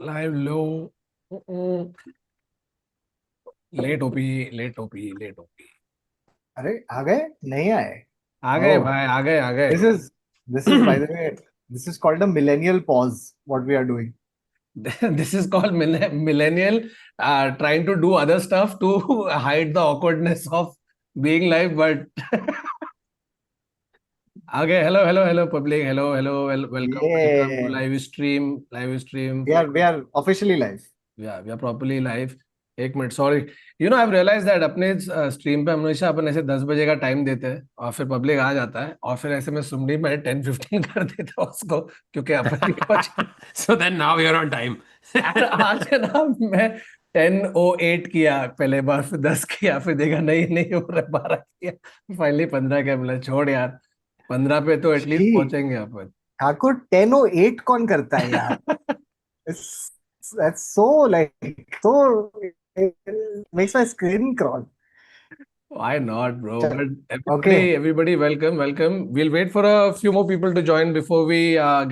Live लो। लेट ओपी, लेट ओपी, लेट ओपी। अरे आ गए, नहीं आए? आ गए ओह, भाई, आ गए, आ गए। this is this is by the way, this is called a millennial pause, what we are doing. This is called millennial trying to do other stuff to hide the awkwardness of being live, but आ गए। Hello hello hello public, hello hello, welcome welcome to Yeah, live stream, live stream. we are officially live. We are properly live. एक minute, sorry. I realise that अपने stream पे हमेशा अपन ऐसे 10 बजे का time देते हैं और फिर पब्लिक आ जाता है और फिर ऐसे में सुमनी में 10:15 कर देता हूँ उसको, क्योंकि अपन ही पहुंच। So then now you're on time. आज है ना, मैं 10:08 किया पहले बार, फिर 10 किया, फिर देखा नहीं नहीं हो रहा, 12 किया, फाइनली 15 क्या मिला। छोड़ यार, 15 पे तो एटलीस्ट जी, पहुंचेंगे अपन। ठाकुर 10:08 कौन करता है यार? It's, that's so like so it makes my skin crawl. Why not, bro? Chal, But okay. everybody, welcome, welcome. We'll wait for a few more people to join before we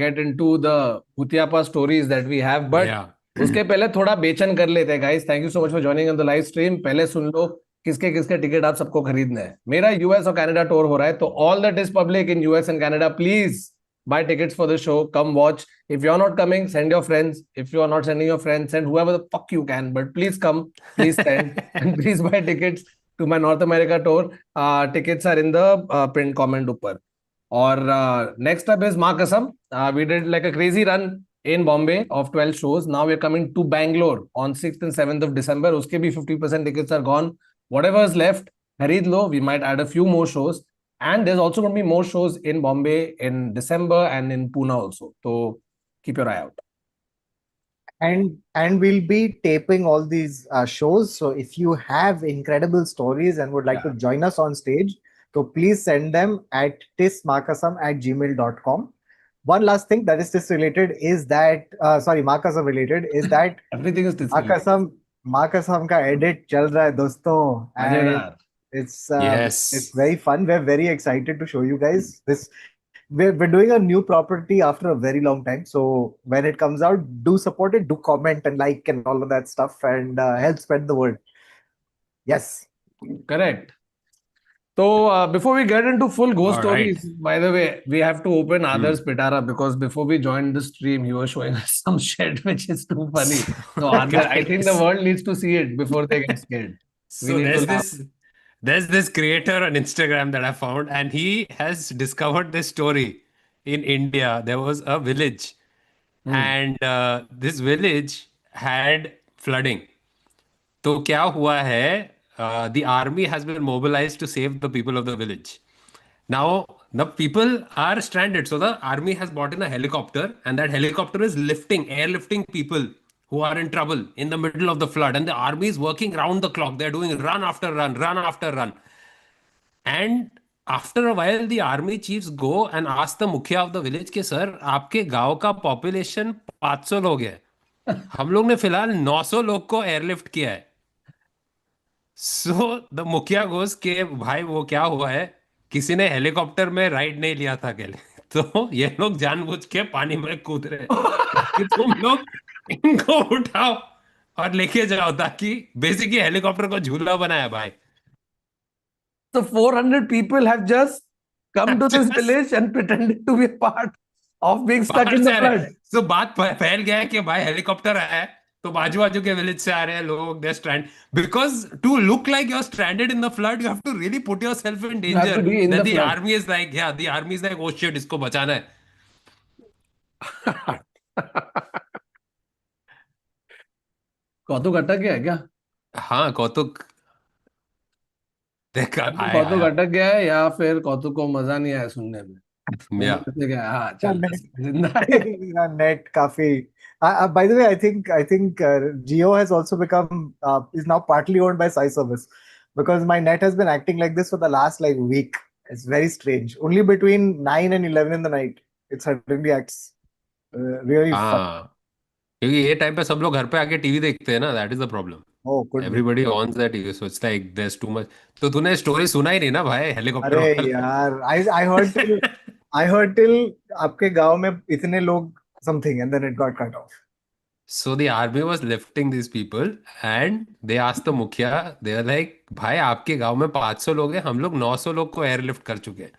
get into the Bhutiapa stories that we have. But Yeah. उसके पहले थोड़ा बेचन कर लेते हैं, guys. Thank you so much for joining on the live stream. पहले सुन लो किसके किसके टिकट आप सबको खरीदने हैं। मेरा यूएस और कनाडा टूर हो रहा है, तो all the this public in US and Canada, please buy tickets for the show. Come watch. If you're not coming, send your friends. If you are not sending your friends, send whoever the fuck you can. But please come, please send, and please buy tickets to my North America tour. Tickets are in the pinned comment ऊपर. और next up is Ma Kasam. We did like a crazy run in Bombay of 12 shows. Now we're coming to Bangalore on 6th and 7th of December. उसके भी 50% tickets are gone. Whatever is left, खरीद लो. We might add a few more shows. And there's also going to be more shows in Bombay in December and in Pune also. So keep your eye out. And we'll be taping all these shows. So if you have incredible stories and would like to Yeah. join us on stage, so please send them at tismarkasam@gmail.com. One last thing that is this related is that sorry, Markasam related is that Everything is this related. Markasam Markasam ka edit chal raha hai दोस्तों, and मजेदार. it's Yes. very fun. We're very excited to show you guys this. We're doing a new property after a very long time. So when it comes out, do support it, do comment and like and all of that stuff, and help spread the word. Yes. Correct. So before we get into full ghost All right. stories, by the way, we have to open Adar's Pitara, because before we joined the stream, he was showing us some shit which is too funny. So, So Adar, I think the guys, world needs to see it before they get scared. We so need to there's laugh. this creator on Instagram that I found, and he has discovered this story. In India, there was a village, Hmm. and this village had flooding. तो क्या हुआ है? The army has been mobilized to save the people of the village. Now the people are stranded, so the army has brought in a helicopter, and that helicopter is airlifting people who are in trouble in the middle of the flood, and the army is working round the clock. They're doing run after run, run after run, and after a while the army chiefs go and ask the मुखिया of the village कि sir आपके गांव का population 500 लोग है, हम लोग ने फिलहाल 900 लोग को एयरलिफ्ट किया है. सो द मुखिया गोस के भाई वो क्या हुआ है, किसी ने हेलीकॉप्टर में राइड नहीं लिया था अकेले. तो ये लोग जानबूझ के पानी में कूद रहे हैं कि तुम लोग इनको उठाओ और लेके जाओ, ताकि बेसिकली हेलीकॉप्टर को झूला बनाया भाई. So 400 people have just come to this just village and pretended to be a part of being stuck बाहर in से the आ रहे. flood. सो बात फैल गया है कि भाई हेलीकॉप्टर आया है, तो बाजू बाजू के विलेज से आ रहे हैं लोग. They strand because to look like you are stranded in the flood, you have to really put yourself in You have to danger. be in that the the flood. Army is like, yeah the army is like oh shit, इसको बचाना है. कौतुक अटक गया है क्या? हाँ कौतुक, देख या तो आया कौतुक आया. अटक गया है, या फिर कौतुक को मजा नहीं आया सुनने में। वो या मेरे से क्या, हाँ Yeah, चल net, बस, जिंदा है। yeah, net काफी. By the way, I think Geo has also become is now partly owned by Sai Service, because my net has been acting like this for the last like week. It's very strange. Only between 9 and 11 in the night, it suddenly acts really fun. हाँ, क्योंकि ये time पे सब लोग घर पे आके TV देखते हैं ना, that is the problem. Oh, could be. Everybody on the TV, so it's like there is too much. तो तूने स्टोरी सुना ही नहीं ना भाई, हेलीकॉप्टर अरे वाला. यार, I heard till आपके गांव में इतने लोग something and then it got cut off. So the army was lifting these people and they asked the मुखिया, they were like, भाई आपके गांव में 500 लोग हैं, हम लोग 900 लोग को एयरलिफ्ट कर चुके हैं.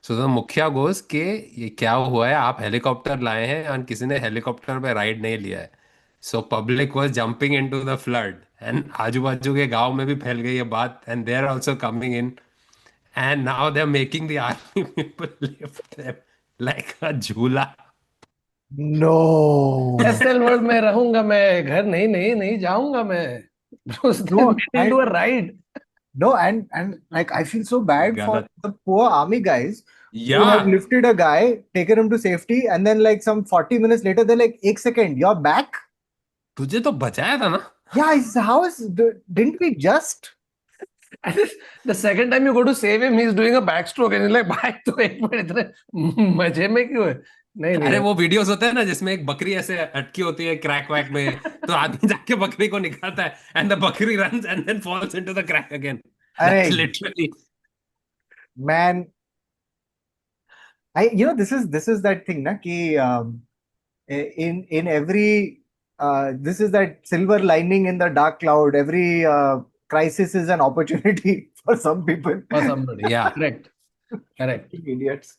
सो द मुखिया गोस के ये क्या हुआ है, आप हेलीकॉप्टर लाए हैं और किसी ने हेलीकॉप्टर पे राइड नहीं लिया है. So public was jumping into the flood and आजू बाजू के गांव में भी फैल गई ये बात and they are also coming in and now they are making the army people lift them like a jhoola. No. SL world में रहूंगा मैं, घर नहीं नहीं नहीं जाऊंगा मैं. Bro, they No, made him do a ride. no, and like I feel so bad for गलत. the poor army guys who या have lifted a guy, taken him to safety, and then like some 40 minutes later, they're like, "Ek second, you're back." तुझे तो बचाया था ना. Yeah, how is didn't we just? And the second time you go to save him, he's doing a backstroke and he's like, भाई तो एक minute इतने मजे में क्यों है? नहीं अरे नहीं. वो वीडियोस होते हैं ना जिसमें एक बकरी ऐसे अटकी होती है क्रैक वैक में, तो आदमी जाके बकरी को निकालता है and the bakri runs and then falls into the crack again. That's Arey, literally. man, this is that thing, na, ki in every this is that silver lining in the dark cloud. Every crisis is an opportunity for some people. For somebody. या Correct. Correct. Idiots.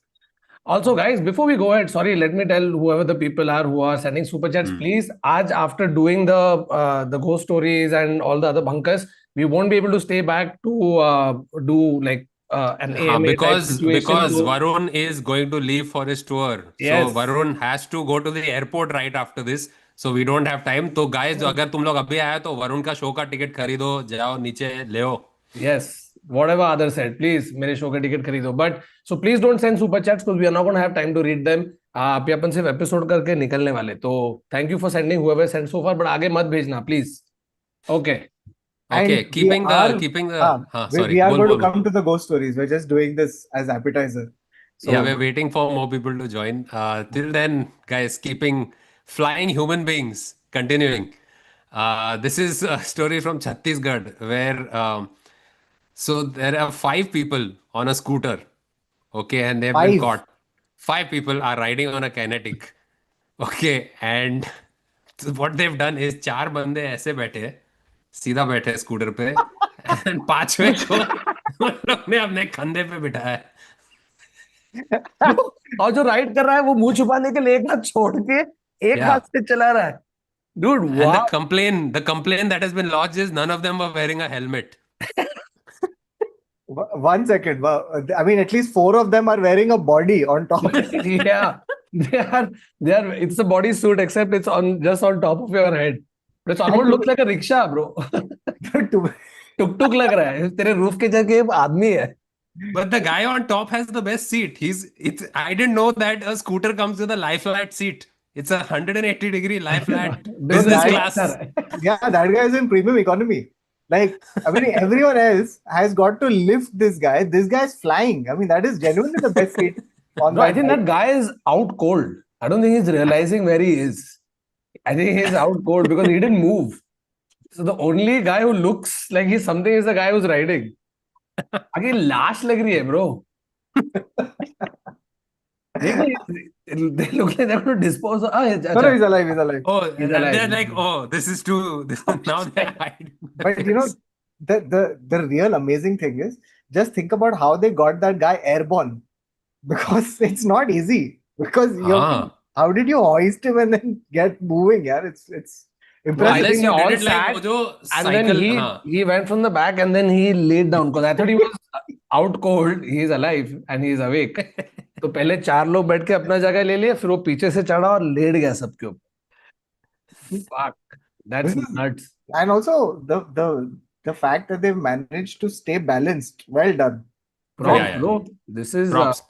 Also, guys, before we go ahead, sorry, let me tell whoever the people are who are sending super chats, please, Aj, after doing the ghost stories and all the other bunkers, we won't be able to stay back to do like an हाँ, AMA type because situation. So, Varun is going to leave for his tour, so yes, Varun has to go to the airport right after this, so we don't have time. तो guys, अगर तुम लोग अभी आए तो वरुण का show का ticket खरीदो, जाओ नीचे ले आओ. yes, whatever others said, please, मेरे शो का टिकट खरीदो. But so please don't send super chats because we are not going to have time to read them. अभी अपन सिर्फ एपिसोड करके निकलने वाले. तो thank you for sending whoever sent so far, but आगे मत भेजना please. Okay. Okay, And we are keeping the हाँ, we, sorry, we are बोल going to बोल. come to the ghost stories. We're just doing this as appetizer. Yeah, So we're waiting for more people to join. Till then, guys, keeping flying human beings continuing. This is a story from Chhattisgarh where so there are 5 people on a scooter, okay, and they've been five. caught. 5 people are riding on a kinetic, okay, and what they've done is 4 बंदे ऐसे बैठे हैं, सीधा बैठे हैं scooter पे, and पांचवे को उन लोग ने अपने कंधे पे बिठाया है. और जो राइड कर रहा है वो मुंह छुपाने के लिए एक हाथ छोड़ के एक हाथ Yeah. से चला रहा है. Dude, And wow. the complaint that has been lodged is none of them were wearing a helmet. 1 second. Well, I mean, at least 4 of them are wearing a body on top. Yeah, they are. It's a body suit except it's on just on top of your head. But it almost looks like a rickshaw, bro. To- टुक टुक लग रहा है. तेरे roof के जगह आदमी है. But the guy on top has the best seat. I didn't know that a scooter comes with a lie flat seat. It's a 180-degree lie flat business that- class. yeah, that guy is in premium economy. Like, I mean, everyone else has got to lift this guy. This guy is flying. I mean, that is genuinely the best seat on No, I think bike. that guy is out cold. I don't think he's realizing where he is. I think he's out cold because he didn't move. So the only guy who looks like he's something is the guy who's riding. आगे लाश लग रही है, bro. They look like they're going to dispose of. No, he's alive. He's alive. Oh, He's and alive. they're like, oh, this is too. Now they're hiding. But you know, the real amazing thing is just think about how they got that guy airborne, because it's not easy. Because how did you hoist him and then get moving? Yeah, it's I impressive. think Unless they you all did it like sat वो जो and then cycle, he went from the back and then he laid down because I thought he was out cold. He's alive and he's awake. तो पहले 4 लोग बैठ के अपना जगह ले लिया, फिर वो पीछे से चढ़ा और लेट गया सबके ऊपर. Fuck, that's This is- nuts. And also the fact that they've managed to stay balanced. Well done. Props, Yeah. bro. This is props.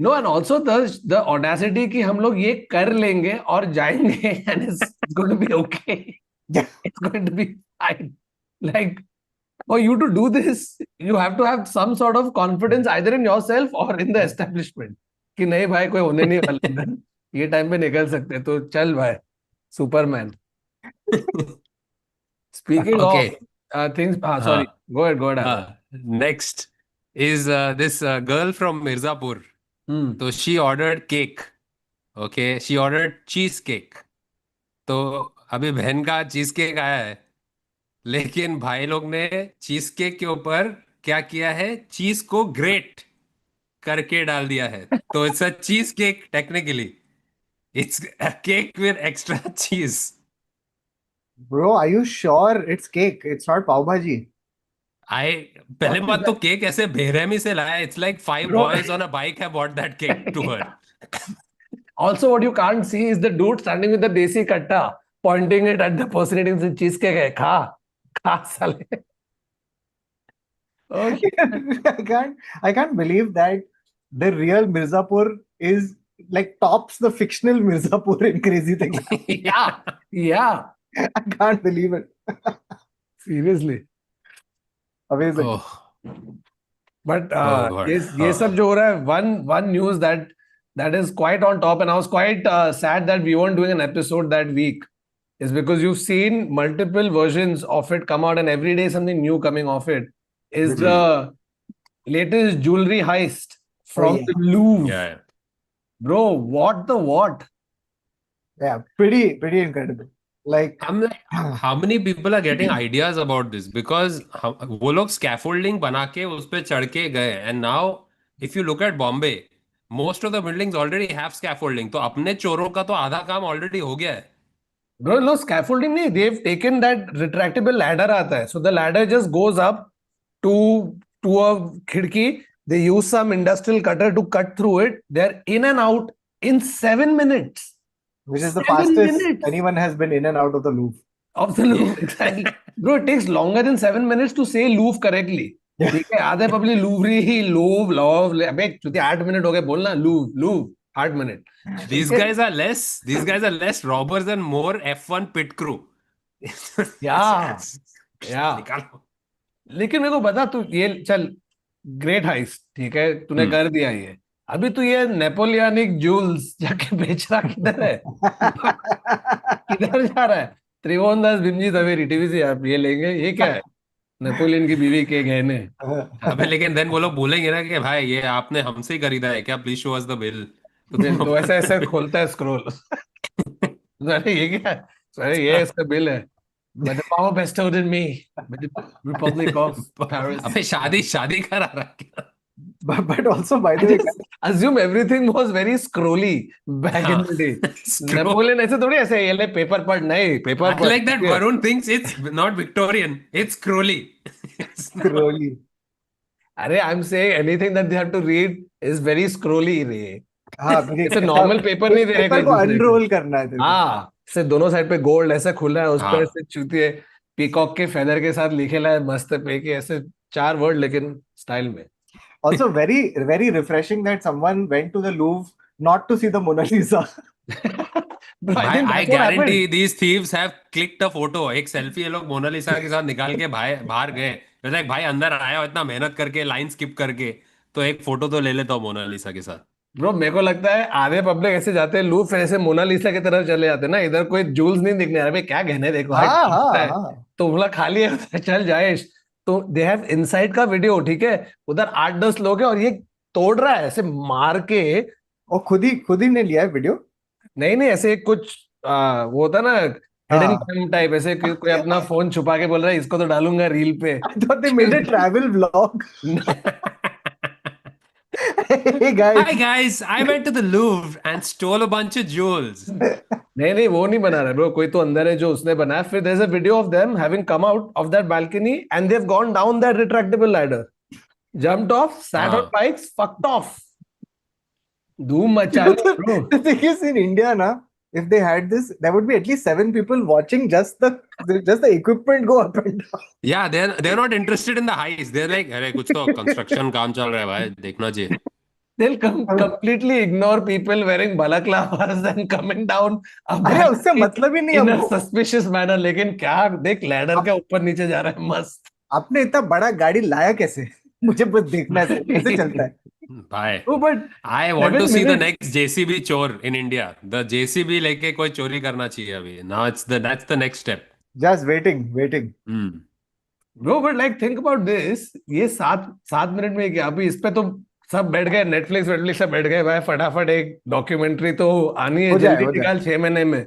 no, and also the audacity कि हम लोग ये कर लेंगे और जाएंगे and it's going to be okay. Yeah. It's going to be fine. Like, for you to do this, you have to have some sort of confidence either in yourself or in the establishment. कि नहीं भाई कोई होने नहीं वाला इधर. ये time पे निकल सकते हैं, तो चल भाई. Superman. Speaking Okay. of things, sorry, go ahead. Next is this girl from Mirzapur. So she ordered cake. Okay, she ordered cheesecake. So अभी बहन का चीज केक आया है, लेकिन भाई लोग ने चीज केक के ऊपर क्या किया है, चीज को ग्रेट करके डाल दिया है। तो it's a cheese cake technically, it's a cake with extra चीज। Bro, are you sure it's cake? It's not pav bhaji. आई पहले What is बात तो that? केक ऐसे बेरहमी से लाया, it's like five Bro, boys on a bike have bought that cake to her. also what you can't see is the dude standing with the desi katta, pointing it at the person eating the cheesecake. Hai, kha, sale. Oh, I can't believe that the real Mirzapur is like tops the fictional Mirzapur in Crazy Things. yeah, yeah. I can't believe it. Seriously. Amazing. Oh, But oh God, ये सब जो हो रहा है, one news that is quite on top, and I was quite sad that we weren't doing an episode that week, is because you've seen multiple versions of it come out, and every day something new coming off it. Is Which the is, latest jewelry heist oh from yeah, the Louvre. या Bro, what the what? yeah, pretty incredible. Like, हम how many people are getting ideas about this, because वो लोग scaffolding बना के उस पे चढ़ के गए, and now if you look at Bombay, most of the buildings already have scaffolding, तो अपने चोरों का तो आधा काम already हो गया है। Bro, no scaffolding nahi. They've taken that retractable ladder aata hai. So the ladder just goes up to a khidki. They use some industrial cutter to cut through it. They're in and out in 7 minutes. which is the 7 minutes fastest anyone has been in and out of the Louvre. of the Louvre. Exactly. Bro, it takes longer than 7 minutes to say Louvre correctly. Yeah. ठीक है, आधे public लूवरी ही Louvre love, अबे चूतिया 8 minute हो गए बोलना, Louvre Louvre 8 minute. These guys are less robbers and more F1 pit crew। या या निकालो। लेकिन मेरे को बता, तू ये चल, ग्रेट हाइस्ट ठीक है, तूने कर दिया ये, अभी तू ये नेपोलियनिक जूल्स जाके बेच रहा किधर है? किधर जा रहा है? त्रिभुवनदास भीमजी झवेरी टीवी से आप ये लेंगे, ये क्या है? नेपोलियन की बीवी के गहने। अबे लेकिन देन वो लोग बोलेंगे ना कि भाई ये आपने हमसे ही खरीदा है क्या, please show us the bill. तो बिल तुम तो ऐसे ऐसे खोलता है स्क्रोल। अरे ये क्या है? अरे ये इसका बिल है। But the power bestowed in me by the Republic of Paris. अबे शादी शादी करा रहा है क्या? But also, by I the way, just assume everything was very scrolly back in the day. Scroll. Napoleon ऐसे थोड़ी, ऐसे ये ले पेपर पढ़, नहीं पेपर I पढ़। like that Varun thinks it's not Victorian, it's Crowley। scrolly. अरे I am saying anything that they have to read is very scrolly रे। हाँ, मुझे ऐसे नॉर्मल पेपर नहीं दे रहे पेपर कोई को दूसरे को। अनरोल करना है तेरे को। हाँ, से दोनों साइड पे गोल्ड ऐसे खुल रहा है, उस पर हाँ, ऐसे चूतिए पीकॉक के फेदर के साथ लिखेला है मस्त पे के, ऐसे 4 वर्ड लेकिन स्टाइल में। Also, very refreshing that someone went to the Louvre not to see the Mona Lisa. Bro, I think I that's what guarantee happened. these thieves have clicked a photo, एक selfie ये लोग Mona Lisa के साथ निकाल के भाई बाहर गए, जैसे एक भाई अंदर आया हो इतना मेहनत करके लाइन स्किप करके, तो एक फोटो तो ले लेता हूँ मोनालिसा के साथ। ब्रो मेरे को लगता है आधे पब्लिक ऐसे जाते हैं लूफ, ऐसे मोनालिसा की तरफ चले जाते हैं ना, इधर कोई जूल्स नहीं दिखने आ रहे, भाई क्या गहने देखो, हाइट हाँ लगता हाँ है हाँ। तो बोला खाली है चल जाए। तो दे हैव इनसाइड का वीडियो ठीक है, उधर 8-10 लोग हैं और ये तोड़ रहा है ऐसे मार के। और खुद ही ने लिया है वीडियो। नहीं नहीं, ऐसे कुछ वो होता ना हिडन हाँ। कैम टाइप, ऐसे कोई अपना फोन छुपा के बोल रहा है इसको तो डालूंगा रील पे। I thought they made a travel vlog. Hey Hi guys. guys, I went to the Louvre and stole a bunch of jewels। नहीं नहीं, वो नहीं बना रहा ब्रो, कोई तो अंदर है जो उसने बनाया। फिर there is a video of them having come out of that balcony and they have gone down that retractable ladder, jumped off, sat on हाँ, bikes, fucked off, धूम मचा ली bro. The thing is, in India, na, if they had this, there would be at least 7 people watching just the equipment go up and down. yeah, they're not interested in the heist, they're like अरे कुछ तो construction काम चल रहा है भाई, देखना चाहिए। They'll completely ignore people wearing balaclavas and coming down a अरे उससे balcony मतलब ही नहीं in a हमको। suspicious manner। लेकिन क्या देख, लैडर के ऊपर नीचे जा रहा है मस्त। आपने इतना बड़ा गाड़ी लाया कैसे? मुझे बस देखना है कैसे चलता है। भाई Oh, but I want to 7 see the minutes, next JCB चोर in India। The JCB लेके कोई चोरी करना चाहिए अभी। Now that's the next step। Just waiting. bro, but like think about this, ये 7 7 मिनट में क्या, अभी इस पे तो सब बैठ गए, नेटफ्लिक्स से बैठ गए भाई, फटाफट एक डॉक्यूमेंट्री तो आनी है, हो जल्दी जाए। निकाल 6 महीने में।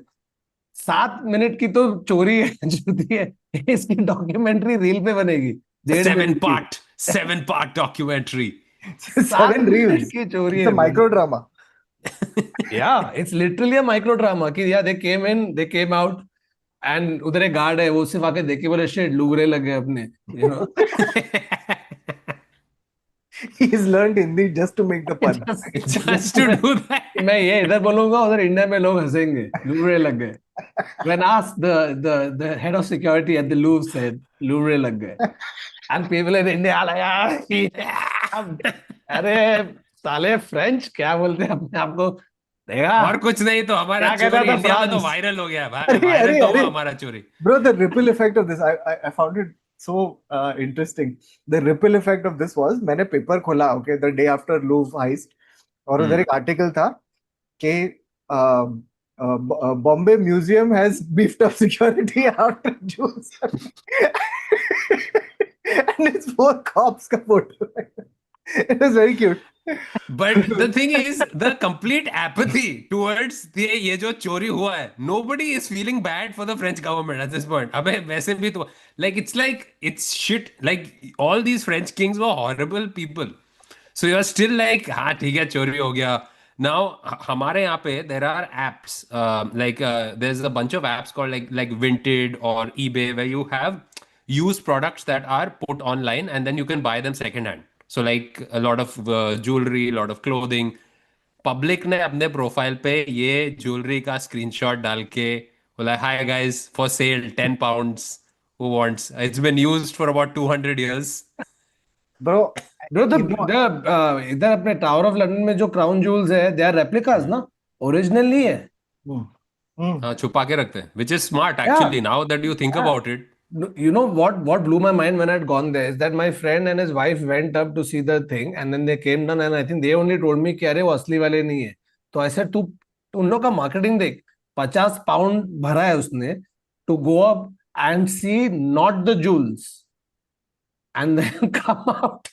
7 मिनट की तो चोरी है जुती है, इसकी डॉक्यूमेंट्री रील पे बनेगी 1.5 मिनट की। 7 part documentary. 7 7 minute reels. की चोरी It's है a भाई। micro drama. Yeah, it's literally a micro drama कि yeah, they came in, they came out, and उधर एक गार्ड है, वो सिर्फ आके देखे बोले शिट लुगरे लग गए अपने, you know। He's learned Hindi just to make the pun. Just to do that. मैं ये इधर बोलूंगा, उधर इंडिया में लोग हंसेंगे, लुगरे लग गए। When asked, the head of security at the Louvre said, "लुगरे लग गए," and people in India are like, "Yeah." अरे साले फ्रेंच क्या बोलते हैं अपने आप को, देखा और कुछ नहीं तो हमारा क्या कहता चोरी था इंडिया में तो फ्रांस। वायरल हो गया भाई, Arey, वायरल arey, तो हुआ arey. हमारा चोरी। Bro, the ripple effect of this, I found it so interesting. The ripple effect of this was, मैंने पेपर खोला, okay, the day after Louvre heist, और उधर एक आर्टिकल था कि Bombay Museum has beefed up security after Jews. And it's 4 cops का photo. It was very cute. But the thing is, the complete apathy towards ये जो चोरी हुआ है, nobody is feeling bad for the French government at this point. अबे वैसे भी तो like it's shit. Like all these French kings were horrible people. So you're still like हाँ ठीक है चोरी हो गया. Now हमारे यहाँ पे there are apps there's a bunch of apps called like Vinted or eBay where you have used products that are put online and then you can buy them second hand. So like a lot of jewelry, a lot of clothing. Public ने अपने profile पे ये jewellery का screenshot डाल के बोला hi guys for sale £10 who wants it's been used for about 200 years. Bro, bro you know, इधर अपने टावर ऑफ लंदन में जो क्राउन जूल्स है, दे आर रेप्लिकास ना, ओरिजिनल नहीं है। hmm, hmm, हाँ छुपा के रखते हैं which is smart या actually now that you think about it. You know what blew my mind when I'd gone there is that my friend and his wife went up to see the thing and then they came down and I think they only told me कि अरे वो असली वाले नहीं है। तो ऐसे तू उन लोग का मार्केटिंग देख, 50 पाउंड भरा है उसने to go up and see not the jewels and then come out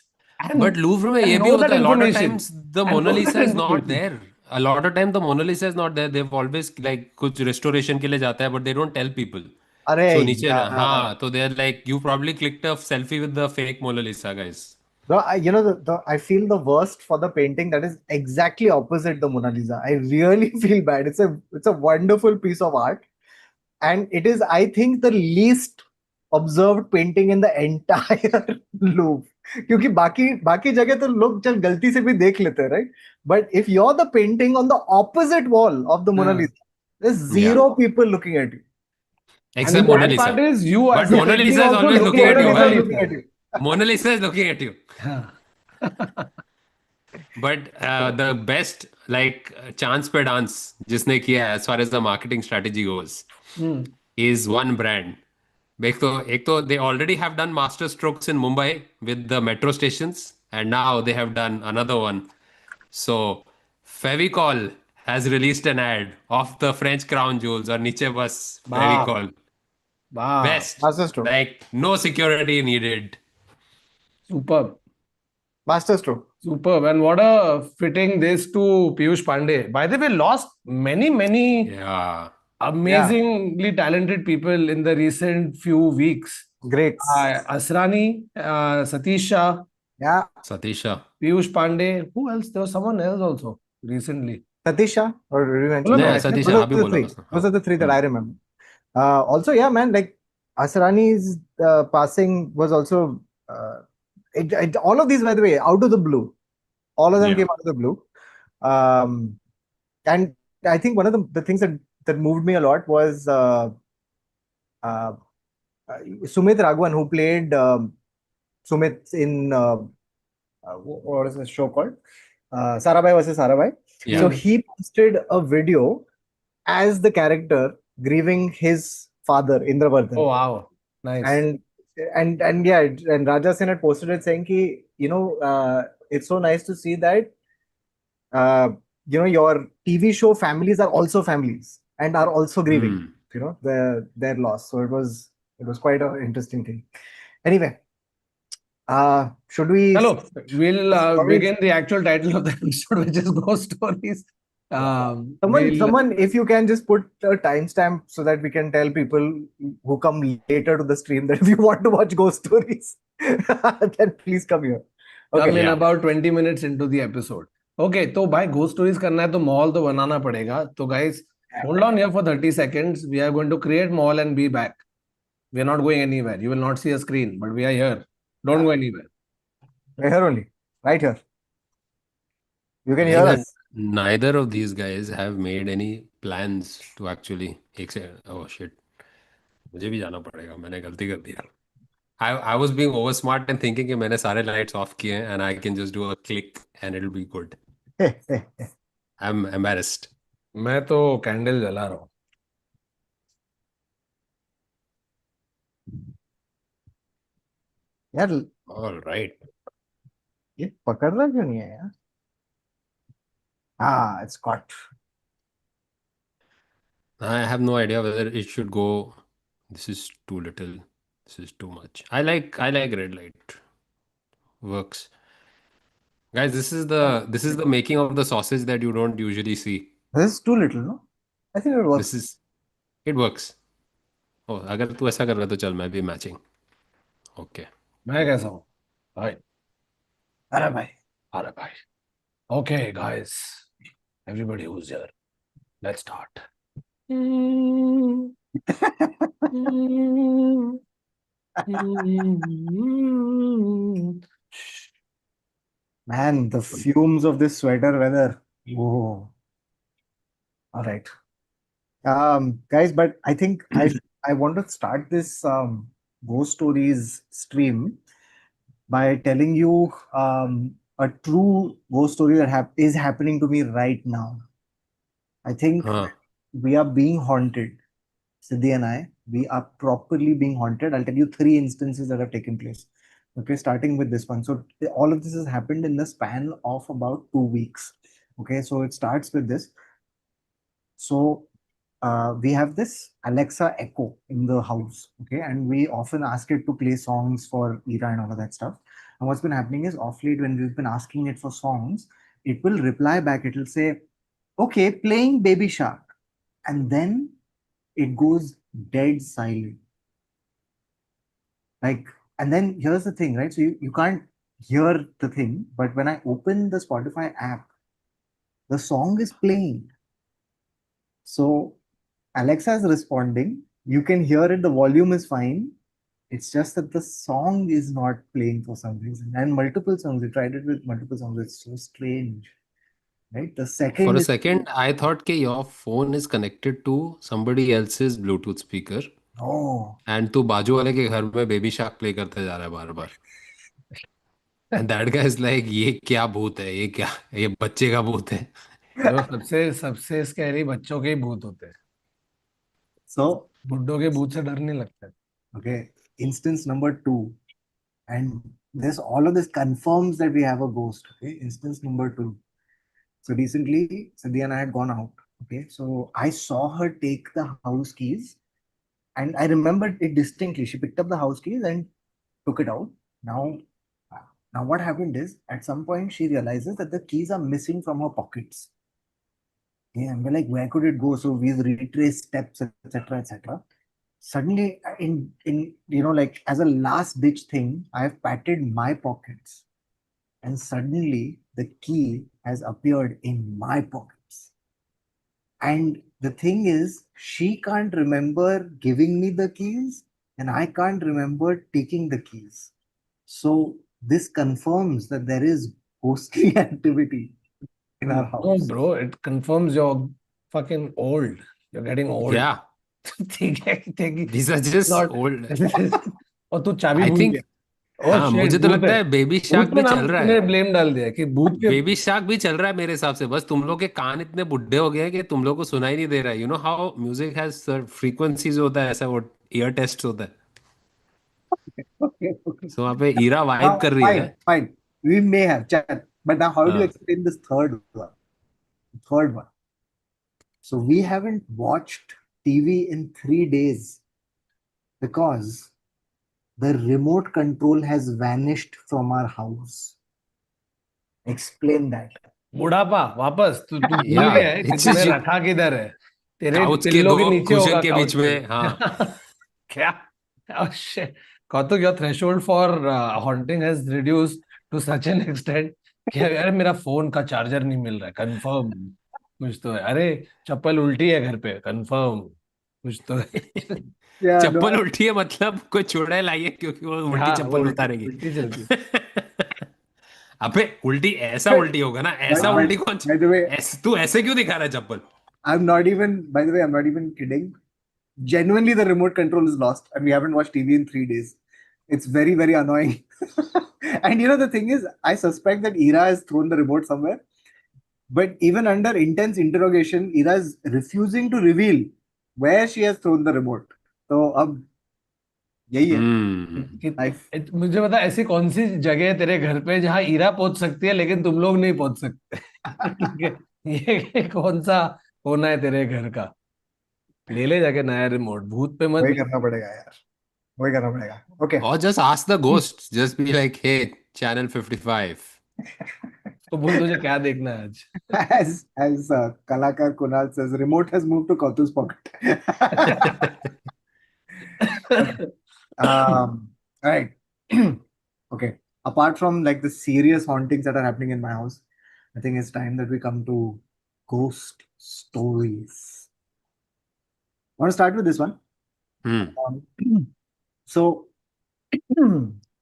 But Louvre में and ये भी know that होता है a lot of information times the and Mona know that Lisa is not information. there. A lot of time the Mona Lisa is not there. They've always like कुछ restoration के लिए जाता है but they don't tell people. अरे So नीचे यार. हाँ तो they're like you probably clicked a selfie with the fake Mona Lisa guys. Bro, I feel the worst for the painting that is exactly opposite the Mona Lisa. I really feel bad. It's a wonderful piece of art, and it is, I think, the least observed painting in the entire Louvre. क्योंकि बाकी बाकी जगह तो लोग चल गलती से भी देख लेते हैं, right? But if you're the painting on the opposite wall of the Mona हाँ. Lisa, there's Yeah. zero people looking at you. And the Except Mona bad part Lisa. is you But as the Mona painting Lisa is also always looking looking at at Mona the you Lisa Mona is भाई. looking Lisa. at you. Mona Lisa is looking at you. हाँ. But the best like chance pe dance जिसने किया है as far as the marketing strategy goes hmm. is one brand. एक तो they already have done master strokes in Mumbai with the metro stations and now they have done another one. So Fevicol has released an ad of the French crown jewels और नीचे बस बाप Fevicol. बाप Best. Masterstroke. Like no security needed. Super Masterstroke. Superb. And what a fitting this to Piyush Pandey. By the way, lost many Yeah. Yeah, amazingly talented people in the recent few weeks. greats. Asrani, Satish Shah, Yeah, Satisha. Piyush Pandey. Who else? There was someone else also recently. Satisha, or did you बोलो mention? ना नहीं ऐसे Satish Those हाँ are भी the बोला three. उसने Those हाँ are the three that hmm I remember. Also, yeah, man, like Asrani's passing was also all of these, by the way, out of the blue. All of them yeah came out of the blue. Um, and I think one of the things that moved me a lot was uh, Sumit Raghavan, who played Sumit in what is the show called? Sarabhai versus Sarabhai. So yeah Hmm. he posted a video as the character grieving his father, Oh, Indravardhan. wow. Nice. And yeah, and Raja Sen had posted it saying ki, it's so nice to see that uh, your TV show families are also families and are also grieving, hmm. their loss. So it was quite an interesting thing. Anyway, should we Hello. We'll stories? begin the actual title of the episode, which is Ghost Stories. Someone, if you can just put a timestamp so that we can tell people who come later to the stream that if you want to watch ghost stories, then please come here. come Okay. in Yeah. about 20 minutes into the episode. Okay, तो भाई ghost stories करना है तो mall तो बनाना पड़ेगा. तो guys, hold on here for 30 seconds. We are going to create mall and be back. We are not going anywhere. You will not see a screen, but we are here. Don't go anywhere. We're here only, right here. You can hear Neither us. neither of these guys have made any plans to actually oh shit, मुझे भी जाना पड़ेगा, मैंने गलती कर दिया. I was being over smart and thinking कि मैंने सारे lights off किए हैं and I can just do a click and it'll be good. I'm embarrassed. मैं तो कैंडल जला रहा हूँ. यार All right. ये पकड़ रहा क्यों नहीं है यार? It's caught. I have no idea whether it should go. This is too little. This is too much. I like red light. Works. Guys, this is the making of the sausage that you don't usually see. This is too little, no? I think it This works. is it works. Oh, अगर तू ऐसा कर रहा है तो चल मैं भी मैचिंग. Okay. मैं कैसा हूँ भाई? अरे भाई. अरे भाई. Okay, guys. Everybody who's here. Let's start. Man, the fumes of this sweater weather. Whoa. All right. Guys, but I think I want to start this ghost stories stream by telling you a true ghost story that is happening to me right now. I think हाँ. we are being haunted. Siddhi and I, we are properly being haunted. I'll tell you 3 instances that have taken place. Okay, starting with this one. So all of this has happened in the span of about 2 weeks. Okay, so it starts with this. So we have this Alexa Echo in the house. Okay, and we often ask it to play songs for Ira and all of that stuff. And what's been happening is, off late, when we've been asking it for songs, it will reply back. It will say, "Okay, playing Baby Shark," and then it goes dead silent. Like, and then here's the thing, right? So you can't hear the thing, but when I open the Spotify app, the song is playing. So Alexa is responding. You can hear it, the volume is fine. It's just that the song is not playing for some reason. And multiple songs, we tried it with multiple songs. It's so strange. Right? The For second a is, second, I thought कि your phone is connected to somebody else's Bluetooth speaker oh, and तू बाजू वाले के घर में baby shark play करते जा रहा है बार बार. And that guy is like, ये क्या भूत है, ये बच्चे का भूत है. जो सबसे सबसे स्कैरी बच्चों के ही भूत होते हैं. so बुड्ढों के भूत से डर नहीं लगता है. okay, instance number 2. And this, all of this confirms that we have a ghost. Okay, instance number 2. So recently, Siddhi and I had gone out. Okay, so I saw her take the house keys, and I remembered it distinctly. She picked up the house keys and took it out. Now, now what happened is, at some point she realizes that the keys are missing from her pockets. Okay, and we're like, where could it go? So we've retraced steps, etc., etc. Suddenly, in like, as a last ditch thing, I've patted my pockets, and suddenly the key has appeared in my pockets. And the thing is, she can't remember giving me the keys, and I can't remember taking the keys. So this confirms that there is ghostly activity in our No, house. bro, it confirms you're fucking old. You're getting old. Yeah, ठीक है, ठीक है. these are just Not. old. और तू चाबी I भूल think गया. ओ हाँ, शिट, मुझे तो भूत लगता है. है बेबी शार्क भूत पे भी नाम चल रहा तूने है. ब्लेम डाल दिया कि भूत के. बेबी शार्क भी चल रहा है मेरे हिसाब से. बस तुम लोग के कान इतने बुढ़े हो गए हैं कि तुम लोग को सुनाई नहीं दे रहा है. You know how music has frequencies होता है, ऐसा वो ईयर टेस्ट होता है. Okay, okay. सो वहाँ पे ईरा वाइब Now, कर रही है. fine, fine. We may have chat, but now how do you हाँ. explain this third one? Third one. So we haven't watched TV in 3 days because the remote control has vanished from our house. Explain that. बुढ़ापा वापस तू तू भूल Yeah, गया है कि it's तूने just रखा किधर है? तेरे काउच के पिल्लो के दो नीचे कुशन होगा के काउच बीच पे। में, हाँ। क्या? Oh shit. Kautuk, your threshold for haunting has reduced to such an extent कि यार मेरा फोन का चार्जर नहीं मिल रहा है, कंफर्म कुछ तो है। अरे चप्पल उल्टी है घर पे, कंफर्म कुछ तो है। Yeah, no, चप्पल उल्टी है मतलब कोई चुड़ैल आई है क्योंकि वो उल्टी हाँ वो चप्पल उल्टी उतारेगी। उल्टी चलती अबे उल्टी ऐसा उल्टी होगा ना, ऐसा by, उल्टी कौन by the way, तू ऐसे क्यों दिखा रहा है चप्पल? I'm not even, by the way, I'm not even kidding. Genuinely, the remote control is lost, and we haven't watched TV in 3 days. It's very, very annoying. And the thing is, I suspect that Ira has thrown the remote somewhere. But even under intense interrogation, Ira is refusing to reveal where she has thrown the remote. So, अब यही है हम्म। life. मुझे बता ऐसी कौन सी जगह है तेरे घर पे जहां ईरा पहुंच सकती है लेकिन तुम लोग नहीं पहुंच सकते? ठीक है, ये कौन सा कोना है तेरे घर का? ले ले जाके नया रिमोट, भूत पे मत वही भेज। करना पड़ेगा यार. वही करना पड़ेगा. Okay. और just ask the ghost, just be like, hey channel 55। तो बोल तुझे क्या देखना है आज? As Kalakar Kunal says, remote has moved to Kautu's pocket. Okay. Right. Okay. Apart from like the serious hauntings that are happening in my house, I think it's time that we come to ghost stories. I want to start with this one. Hmm. So,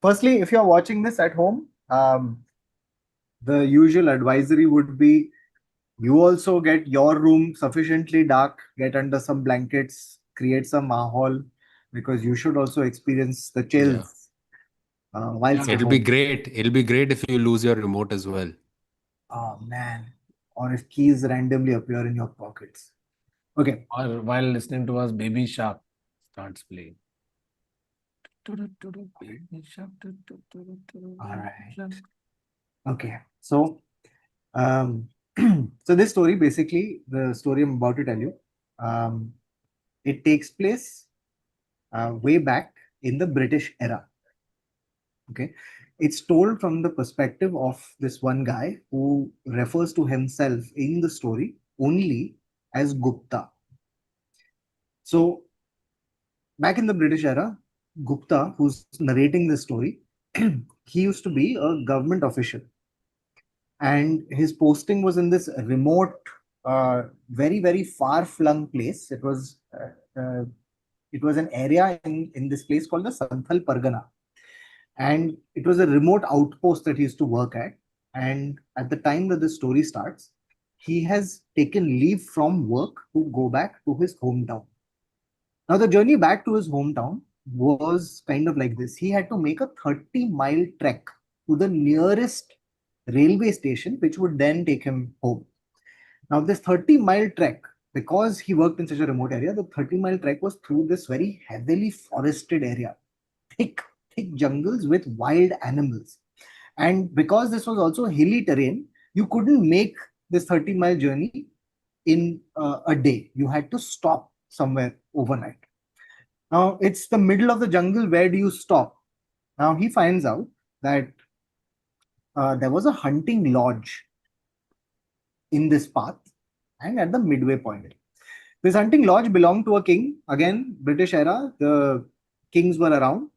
firstly, if you're watching this at home, the usual advisory would be you also get your room sufficiently dark, get under some blankets, create some mahal, because you should also experience the Yeah, chills whilst at it'll be home. great. It'll be great if you lose your remote as well. Oh man. Or if keys randomly appear in your pockets. Okay. और while listening to us, Baby Shark starts playing. Baby Shark. All right. Okay. So, so this story, basically, the story I'm about to tell you, um, it takes place way back in the British era. Okay. It's told from the perspective of this one guy who refers to himself in the story only as Gupta. So, back in the British era, Gupta, who's narrating this story, he used to be a government official, and his posting was in this remote, very very far flung place. It was an area in this place called the Santhal Pargana, and it was a remote outpost that he used to work at. And at the time that the story starts, he has taken leave from work to go back to his hometown. Now, the journey back to his hometown was kind of like this. He had to make a 30-mile trek to the nearest railway station, which would then take him home. Now, this 30-mile trek, because he worked in such a remote area, the 30-mile trek was through this very heavily forested area, thick, thick jungles with wild animals. And because this was also hilly terrain, you couldn't make this 30-mile journey in a day. You had to stop somewhere overnight. Now, it's the middle of the jungle. Where do you stop? Now, he finds out that there was a hunting lodge in this path and at the midway point. This hunting lodge belonged to a king. Again, British era, the kings were around.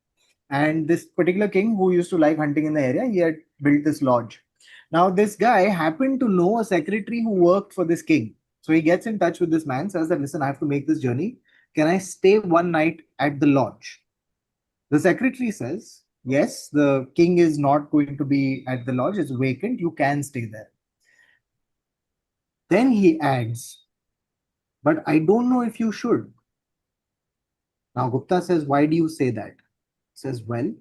And this particular king who used to like hunting in the area, he had built this lodge. Now, this guy happened to know a secretary who worked for this king. So he gets in touch with this man, says that, listen, I have to make this journey. Can I stay one night at the lodge? The secretary says, yes, the king is not going to be at the lodge, it's vacant, you can stay there. Then he adds, but I don't know if you should. Now, Gupta says, why do you say that? He says, well,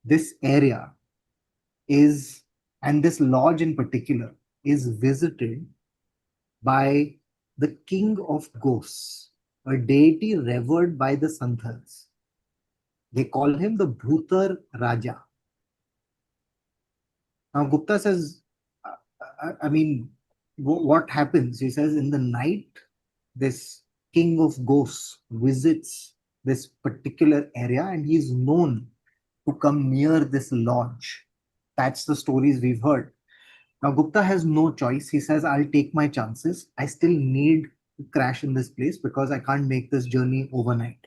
this area is, and this lodge in particular, is visited by the king of ghosts, a deity revered by the Santhals. They call him the Bhutar Raja. Now, Gupta says, I mean, what happens? He says, in the night, this king of ghosts visits this particular area and he is known to come near this lodge. That's the stories we've heard. Now Gupta has no choice. He says, I'll take my chances. I still need to crash in this place because I can't make this journey overnight.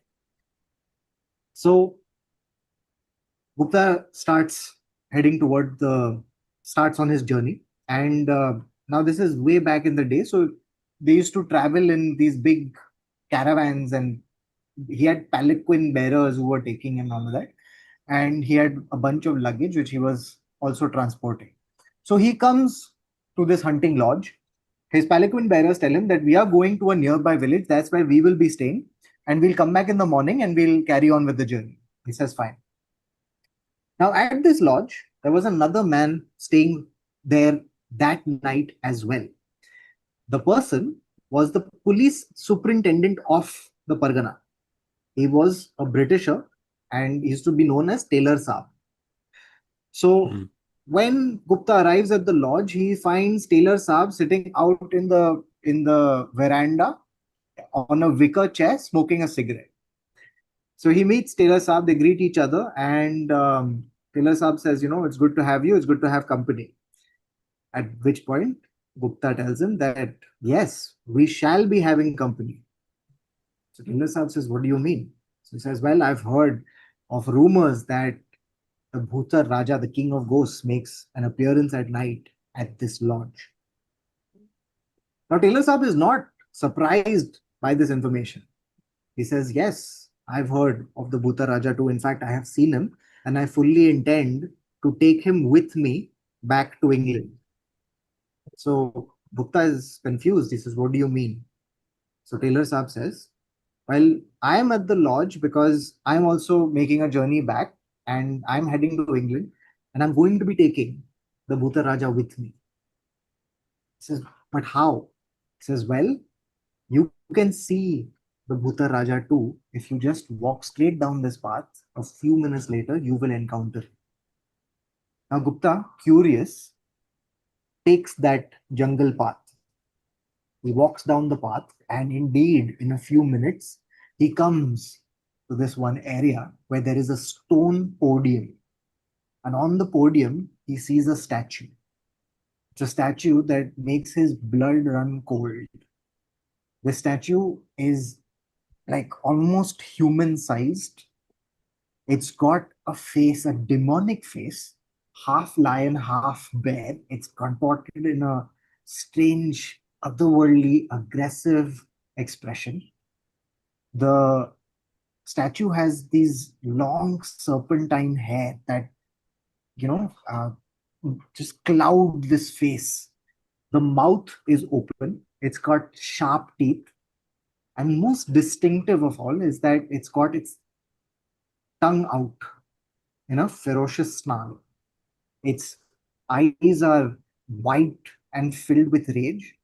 So Gupta starts on his journey. And now this is way back in the day. So they used to travel in these big caravans, and he had palanquin bearers who were taking him on that. And he had a bunch of luggage, which he was also transporting. So he comes to this hunting lodge. His palanquin bearers tell him that we are going to a nearby village. That's where we will be staying. And we'll come back in the morning and we'll carry on with the journey. He says, fine. Now, at this lodge, there was another man staying there that night as well. The person was the police superintendent of the Pargana. He was a Britisher and he used to be known as Taylor Saab. So, when Gupta arrives at the lodge, he finds Taylor Saab sitting out in the veranda on a wicker chair smoking a cigarette. So he meets Taylor Saab, they greet each other, and Taylor Saab says, it's good to have you, it's good to have company. At which point, Gupta tells him that, yes, we shall be having company. So Taylor Saab says, what do you mean? So he says, well, I've heard of rumors that the Bhutar Raja, the king of ghosts, makes an appearance at night at this lodge. Now, Taylor Saab is not surprised by this information. He says, yes, I've heard of the Bhuta Raja too. In fact, I have seen him and I fully intend to take him with me back to England. So Bhutta is confused. He says, what do you mean? So Taylor Saab says, well, I am at the lodge because I'm also making a journey back and I'm heading to England and I'm going to be taking the Bhuta Raja with me. He says, but how? He says, well, you can see the Bhuta Raja too. If you just walk straight down this path, a few minutes later, you will encounter him. Now, Gupta, curious, takes that jungle path. He walks down the path, and indeed, in a few minutes, he comes to this one area where there is a stone podium. And on the podium, he sees a statue. It's a statue that makes his blood run cold. The statue is like almost human sized. It's got a face, a demonic face, half lion, half bear. It's contorted in a strange, otherworldly, aggressive expression. The statue has these long serpentine hair that, just cloud this face. The mouth is open. It's got sharp teeth. And most distinctive of all is that it's got its tongue out in a ferocious snarl. Its eyes are white and filled with rage.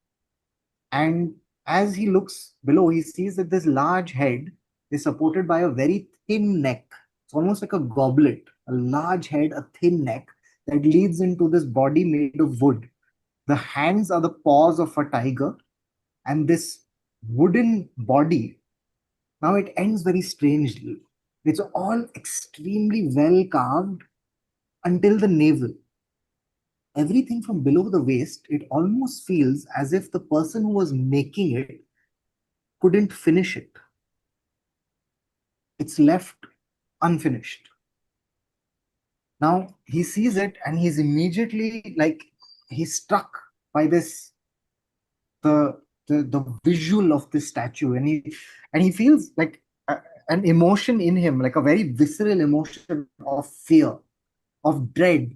And as he looks below, he sees that this large head is supported by a very thin neck. It's almost like a goblet, a large head, a thin neck that leads into this body made of wood. The hands are the paws of a tiger, and this wooden body, now it ends very strangely. It's all extremely well carved until the navel. Everything from below the waist, it almost feels as if the person who was making it couldn't finish it. It's left unfinished. Now he sees it and he's immediately he's struck by this the visual of this statue, and he feels like an emotion in him, like a very visceral emotion of fear, of dread.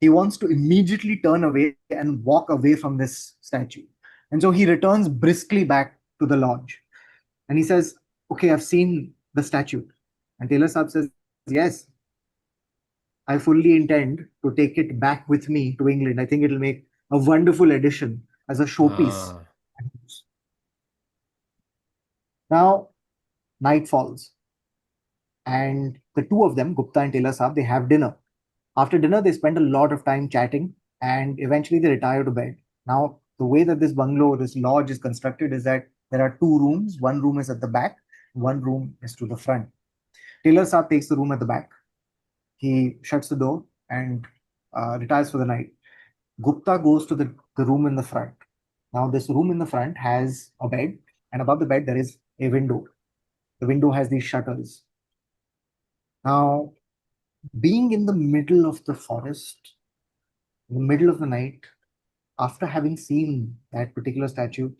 He wants to immediately turn away and walk away from this statue. And so he returns briskly back to the lodge. And he says, okay, I've seen the statue. And Taylor Saab says, yes, I fully intend to take it back with me to England. I think it'll make a wonderful addition as a showpiece. Now, night falls. And the two of them, Gupta and Taylor Saab, they have dinner. After dinner, they spend a lot of time chatting and eventually they retire to bed. Now, the way that this bungalow, this lodge is constructed is that there are two rooms. One room is at the back, one room is to the front. Taylor Saab takes the room at the back. He shuts the door and retires for the night. Gupta goes to the room in the front. Now, this room in the front has a bed, and above the bed, there is a window. The window has these shutters. Now, being in the middle of the forest, in the middle of the night, after having seen that particular statue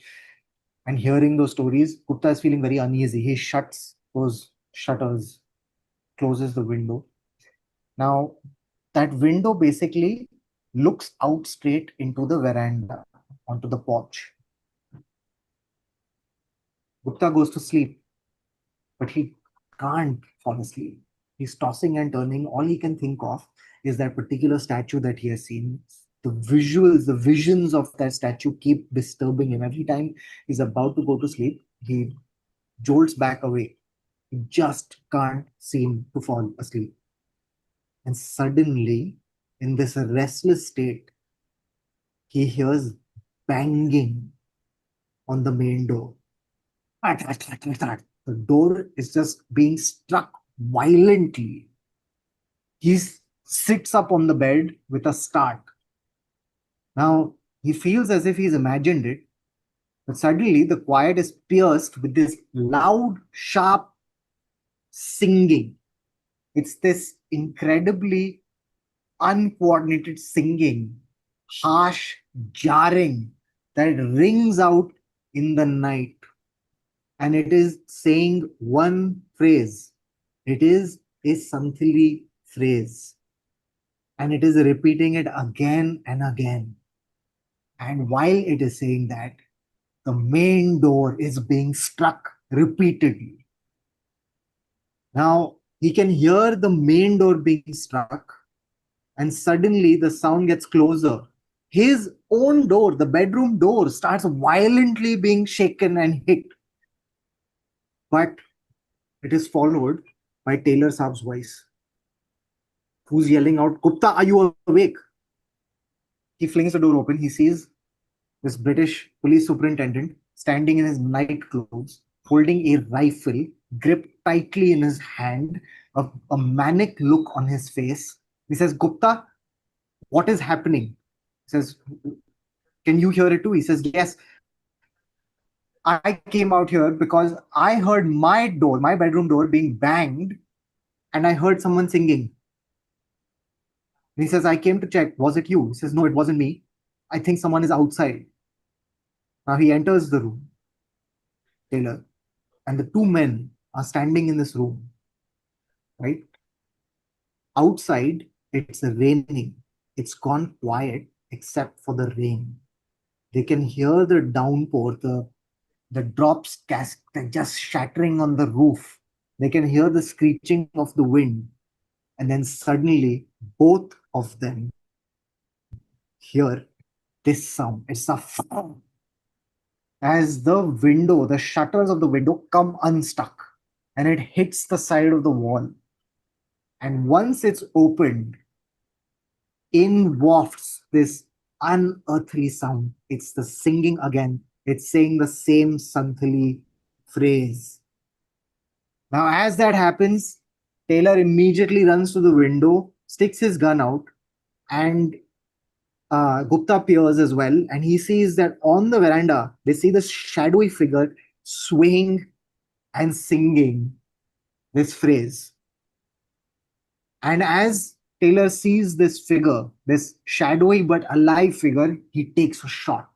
and hearing those stories, Gupta is feeling very uneasy. He shuts those shutters, closes the window. Now, that window basically looks out straight into the veranda, onto the porch. Gupta goes to sleep, but he can't fall asleep. He's tossing and turning. All he can think of is that particular statue that he has seen. The visuals, the visions of that statue keep disturbing him. Every time he's about to go to sleep, he jolts back away. He just can't seem to fall asleep. And suddenly, in this restless state, he hears banging on the main door. The door is just being struck violently. He sits up on the bed with a start. Now, he feels as if he's imagined it, but suddenly the quiet is pierced with this loud, sharp singing. It's this incredibly uncoordinated singing, harsh, jarring, that rings out in the night. And it is saying one phrase. It is a Santhali phrase. And it is repeating it again and again. And while it is saying that, the main door is being struck repeatedly. Now, he can hear the main door being struck, and suddenly the sound gets closer. His own door, the bedroom door, starts violently being shaken and hit. But it is followed by Taylor Saab's voice, who's yelling out, "Gupta, are you awake?" He flings the door open. He sees this British police superintendent standing in his night clothes, holding a rifle gripped tightly in his hand, a manic look on his face. He says, "Gupta, what is happening?" He says, "Can you hear it too?" He says, "Yes. I came out here because I heard my door, my bedroom door being banged, and I heard someone singing." And he says, "I came to check. Was it you?" He says, "No, it wasn't me. I think someone is outside." Now he enters the room, Taylor, and the two men are standing in this room, right? Outside, it's raining. It's gone quiet except for the rain. They can hear the downpour, the drops just shattering on the roof. They can hear the screeching of the wind. And then suddenly, both of them hear this sound. It's a as the window, the shutters of the window come unstuck and it hits the side of the wall. And once it's opened, in wafts this unearthly sound. It's the singing again. It's saying the same Santhali phrase. Now, as that happens, Taylor immediately runs to the window, sticks his gun out, and Gupta appears as well. And he sees that on the veranda, they see this shadowy figure swaying and singing this phrase. And as Taylor sees this figure, this shadowy but alive figure, he takes a shot.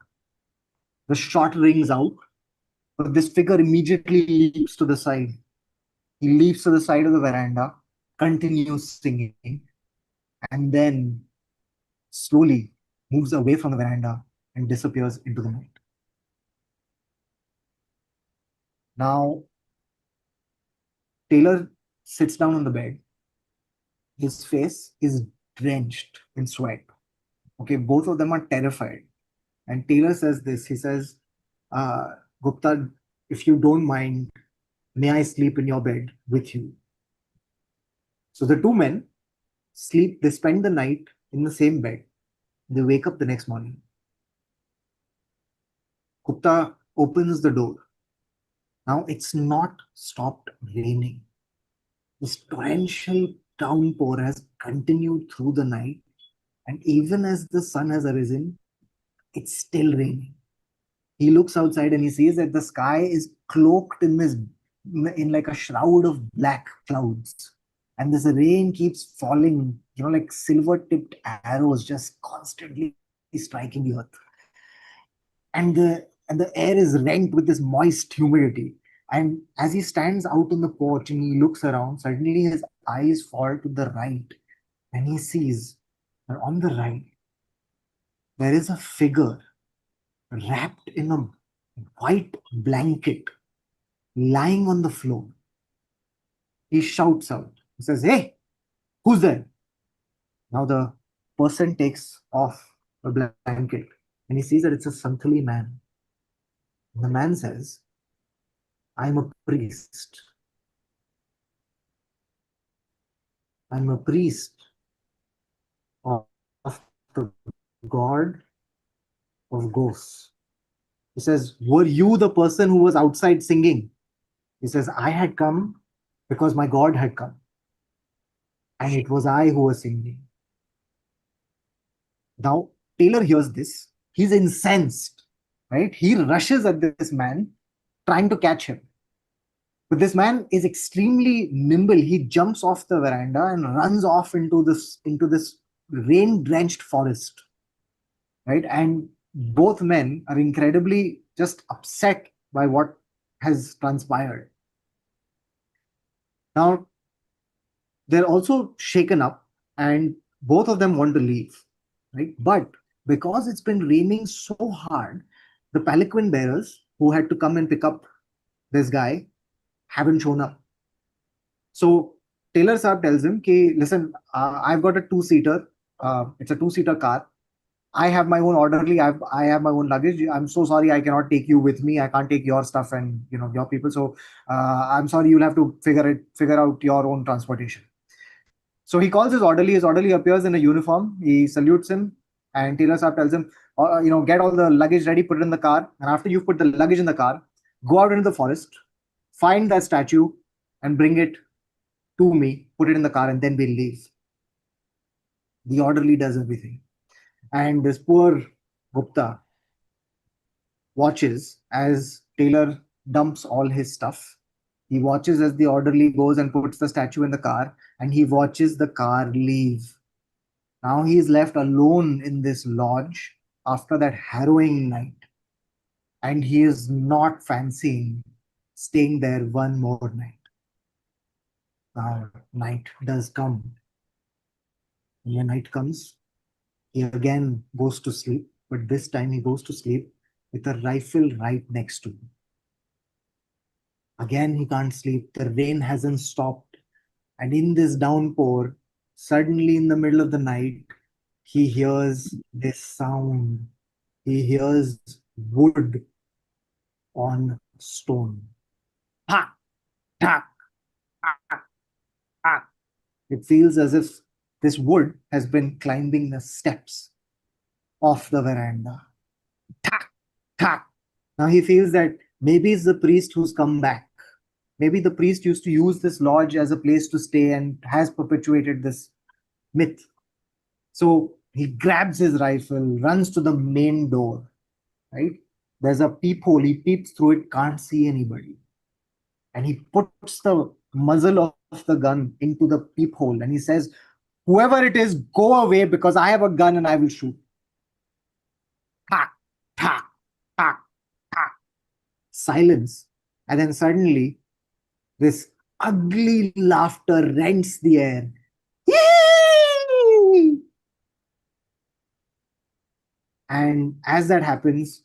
The shot rings out, but this figure immediately leaps to the side. He leaps to the side of the veranda, continues singing, and then slowly moves away from the veranda and disappears into the night. Now, Taylor sits down on the bed. His face is drenched in sweat. Okay, both of them are terrified. And Taylor says this. He says, Gupta, if you don't mind, may I sleep in your bed with you? So the two men sleep, they spend the night in the same bed. They wake up the next morning. Gupta opens the door. Now it's not stopped raining. This torrential downpour has continued through the night, And even as the sun has arisen, it's still raining. He looks outside and he sees that the sky is cloaked in like a shroud of black clouds. And this rain keeps falling, like silver tipped arrows just constantly striking the earth. And the air is rent with this moist humidity. And as he stands out on the porch and he looks around, suddenly his eyes fall to the right and he sees that on the right there is a figure wrapped in a white blanket lying on the floor. He shouts out. He says, "Hey, who's there?" Now the person takes off the blanket and he sees that it's a Santhali man. And the man says, "I'm a priest. I'm a priest of the god of ghosts." He says, "Were you the person who was outside singing?" He says, "I had come because my god had come. And it was I who was singing." Now, Taylor hears this. He's incensed, right? He rushes at this man, trying to catch him. But this man is extremely nimble. He jumps off the veranda and runs off into this rain-drenched forest, right? And both men are incredibly just upset by what has transpired. Now, they're also shaken up and both of them want to leave, right? But because it's been raining so hard, the palanquin bearers who had to come and pick up this guy haven't shown up. So Taylor Saab tells him, "Ki, listen, I've got a two-seater. It's a two-seater car. I have my own orderly. I have my own luggage. I'm so sorry I cannot take you with me. I can't take your stuff and your people. So I'm sorry, you'll have to figure out your own transportation." So he calls his orderly. His orderly appears in a uniform. He salutes him, and Taylor Saab tells him, "Get all the luggage ready, put it in the car. And after you've put the luggage in the car, go out into the forest, find that statue, and bring it to me. Put it in the car, and then we'll leave." The orderly does everything, and this poor Gupta watches as Taylor dumps all his stuff. He watches as the orderly goes and puts the statue in the car, and he watches the car leave. Now he is left alone in this lodge after that harrowing night, and he is not fancying staying there one more night. Now, night does come. When night comes, he again goes to sleep, but this time he goes to sleep with a rifle right next to him. Again, he can't sleep. The rain hasn't stopped. And in this downpour, suddenly in the middle of the night, he hears this sound. He hears wood on stone. Ha! Ta! Ah! Ah! It feels as if this wood has been climbing the steps of the veranda. Ta! Ta! Now he feels that maybe it's the priest who's come back. Maybe the priest used to use this lodge as a place to stay and has perpetuated this myth. So he grabs his rifle, runs to the main door, right? There's a peephole. He peeps through it, can't see anybody. And he puts the muzzle of the gun into the peephole and he says, "Whoever it is, go away because I have a gun and I will shoot." Ta, ta, ta, ta. Silence. And then suddenly, this ugly laughter rents the air. Yee! And as that happens,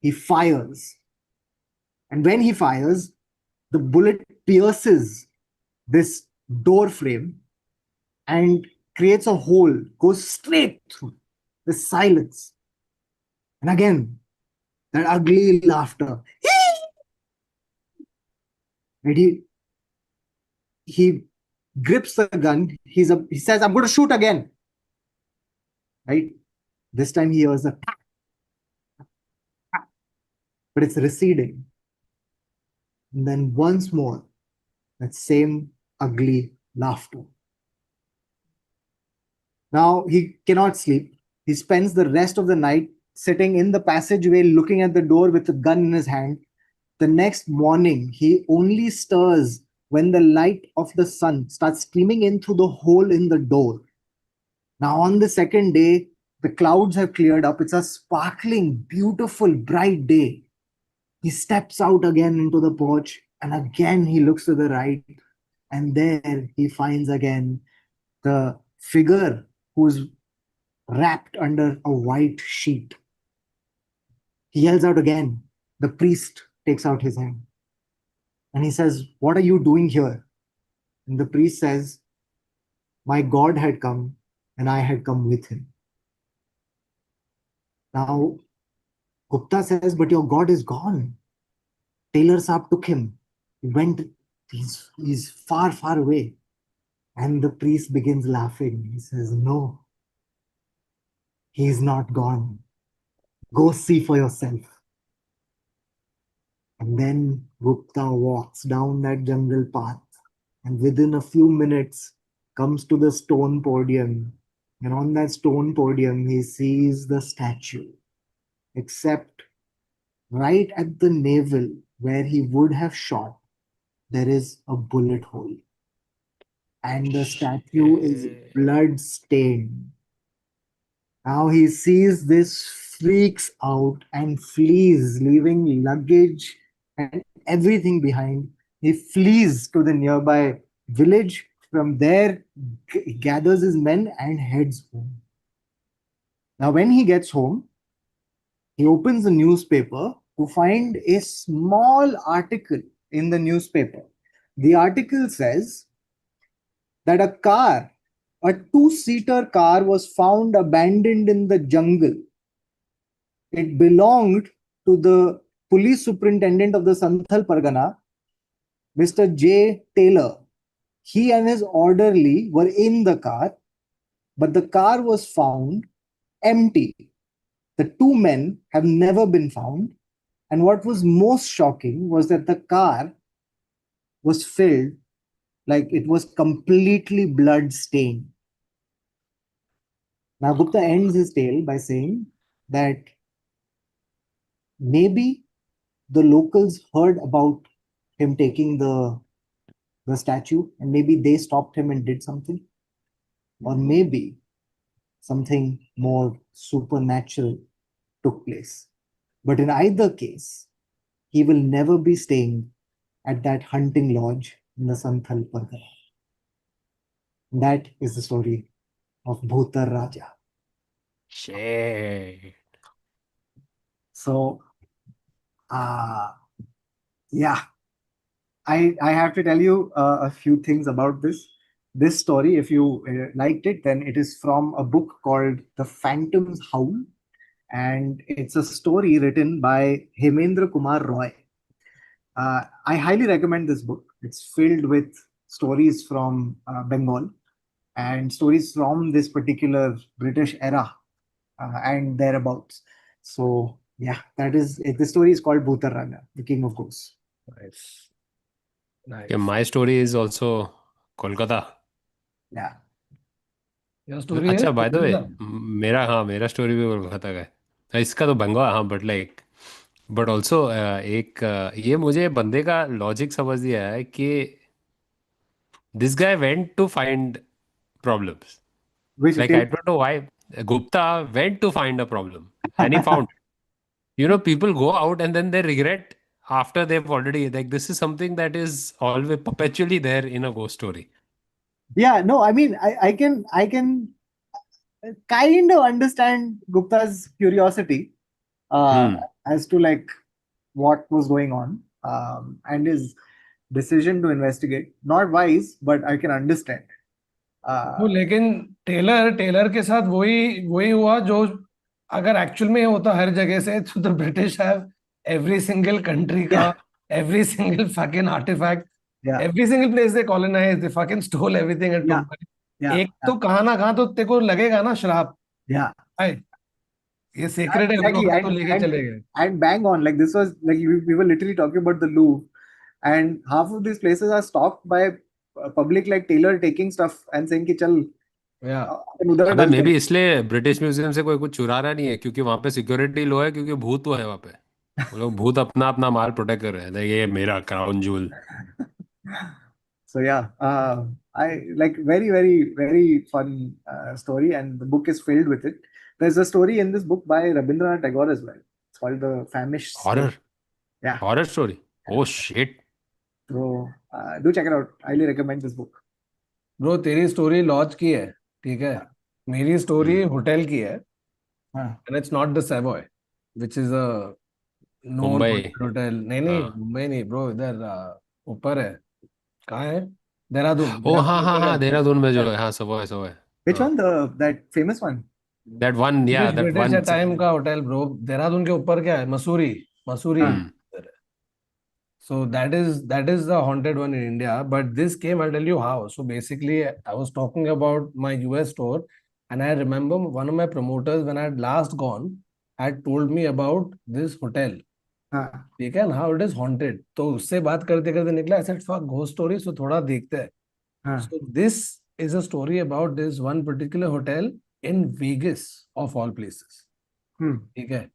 he fires. And when he fires, the bullet pierces this door frame and creates a hole, goes straight through the silence. And again, that ugly laughter. And he grips the gun. He says, "I'm going to shoot again." Right? This time he hears a tap, but it's receding. And then once more, that same ugly laughter. Now he cannot sleep. He spends the rest of the night sitting in the passageway looking at the door with a gun in his hand. The next morning, he only stirs when the light of the sun starts streaming in through the hole in the door. Now, on the second day, the clouds have cleared up. It's a sparkling, beautiful, bright day. He steps out again into the porch and again he looks to the right. And there he finds again the figure who's wrapped under a white sheet. He yells out again. The priest takes out his hand and he says, "What are you doing here?" And the priest says, "My God had come and I had come with him." Now, Gupta says, "But your God is gone. Taylor Saab took him. He went, he's far, far away." And the priest begins laughing. He says, "No, he's not gone. Go see for yourself." And then Gupta walks down that jungle path and within a few minutes comes to the stone podium. And on that stone podium, he sees the statue, except right at the navel where he would have shot, there is a bullet hole. And the statue is Shit. blood stained. Now he sees this, freaks out, and flees, leaving luggage and everything behind. He flees to the nearby village. From there, gathers his men and heads home. Now, when he gets home, he opens the newspaper to find a small article in the newspaper. The article says that a two-seater car was found abandoned in the jungle. It belonged to the police superintendent of the Santhal Pargana, Mr. J. Taylor. He and his orderly were in the car, but the car was found empty. The two men have never been found. And what was most shocking was that the car was filled, like it was completely blood stained. Now, Gupta ends his tale by saying that maybe the locals heard about him taking the statue and maybe they stopped him and did something. Or maybe something more supernatural took place. But in either case, he will never be staying at that hunting lodge in the Santhal Pargana. That is the story of Bhutar Raja. Shit. So, yeah, I have to tell you a few things about this story. If you liked it, then it is from a book called The Phantom's Howl, and it's a story written by Hemendra Kumar Roy. I highly recommend this book. It's filled with stories from Bengal and stories from this particular British era and thereabouts. So yeah, that is it. The story is called Bhutar Raja, the King of Ghosts. Nice. Okay, Nice. my story is also Kolkata. Yeah. Your story is अच्छा by the way Kolkata. मेरा story भी कोलकाता का है इसका तो बंगाल हाँ but also ये मुझे बंदे का लॉजिक समझ दिया है कि this guy went to find problems Which like till I don't know why Gupta went to find a problem and he found people go out and then they regret after they've already like this is something that is always perpetually there in a ghost story. yeah, no, I mean I can kind of understand Gupta's curiosity uh, Hmm. as to like what was going on and his decision to investigate. Not wise, but I can understand. वो Uh, लेकिन Taylor Taylor के साथ वही वही हुआ जो अगर actual में होता हर जगह से तो the British have every single country का yeah, every single fucking artefact yeah, every single place they colonise they fucking stole everything and yeah, took yeah, एक तो कहाँ ना कहाँ तो तेरे को लगेगा ना श्राप yeah. हाय ये सीक्रेट है हम लोग Exactly, का तो लेके चले गए and bang on. Like this was like we were literally talking about the Louvre, and half of these places are stocked by public like Taylor taking stuff and saying, "Ki chal, या अपन उधर अबे मे डालते भी इसलिए British museum से कोई कुछ चुरा रहा नहीं है, क्योंकि वहां पे सिक्योरिटी लो है, क्योंकि भूत तो है वहां पे। वो लोग भूत अपना अपना माल प्रोटेक्ट कर रहे हैं, ये मेरा क्राउन जूल। हैं। So yeah, I like very fun story, and the book is filled with it. There's a story in this book by Rabindranath Tagore as well. It's called The Famished Slave. Horror? Yeah, horror story? Oh shit. so do check it out. Highly recommend this book. Bro, तेरी story laws की है, ठीक है, मेरी story हम्म। Hotel की है। हाँ, and it's not the Savoy which is a known Mumbai. Hotel. नहीं नहीं, हाँ। मुंबई नहीं ब्रो, इधर ऊपर है। कहाँ है? देहरादून, ओ हाँ देहरादून हाँ ऊपर हाँ, है। देहरादून में जो है, हाँ सब है, सब है। which हाँ, one? The that famous one? That one, या British that British one. Time का होटल ब्रो। देहरादून के ऊपर क्या है? मसूरी, मसूरी। हाँ, हम्म। So that is the haunted one in India. But this came, I'll tell you how. So basically, I was talking about my US store, and I remember one of my promoters when I had last gone had told me about this hotel. हाँ, ठीक है, and how it is haunted. तो उससे बात करते करते निकला, I said fuck ghost story, so थोड़ा देखते हैं. हाँ. So this is a story about this one particular hotel in Vegas of all places. Hmm. ठीक है.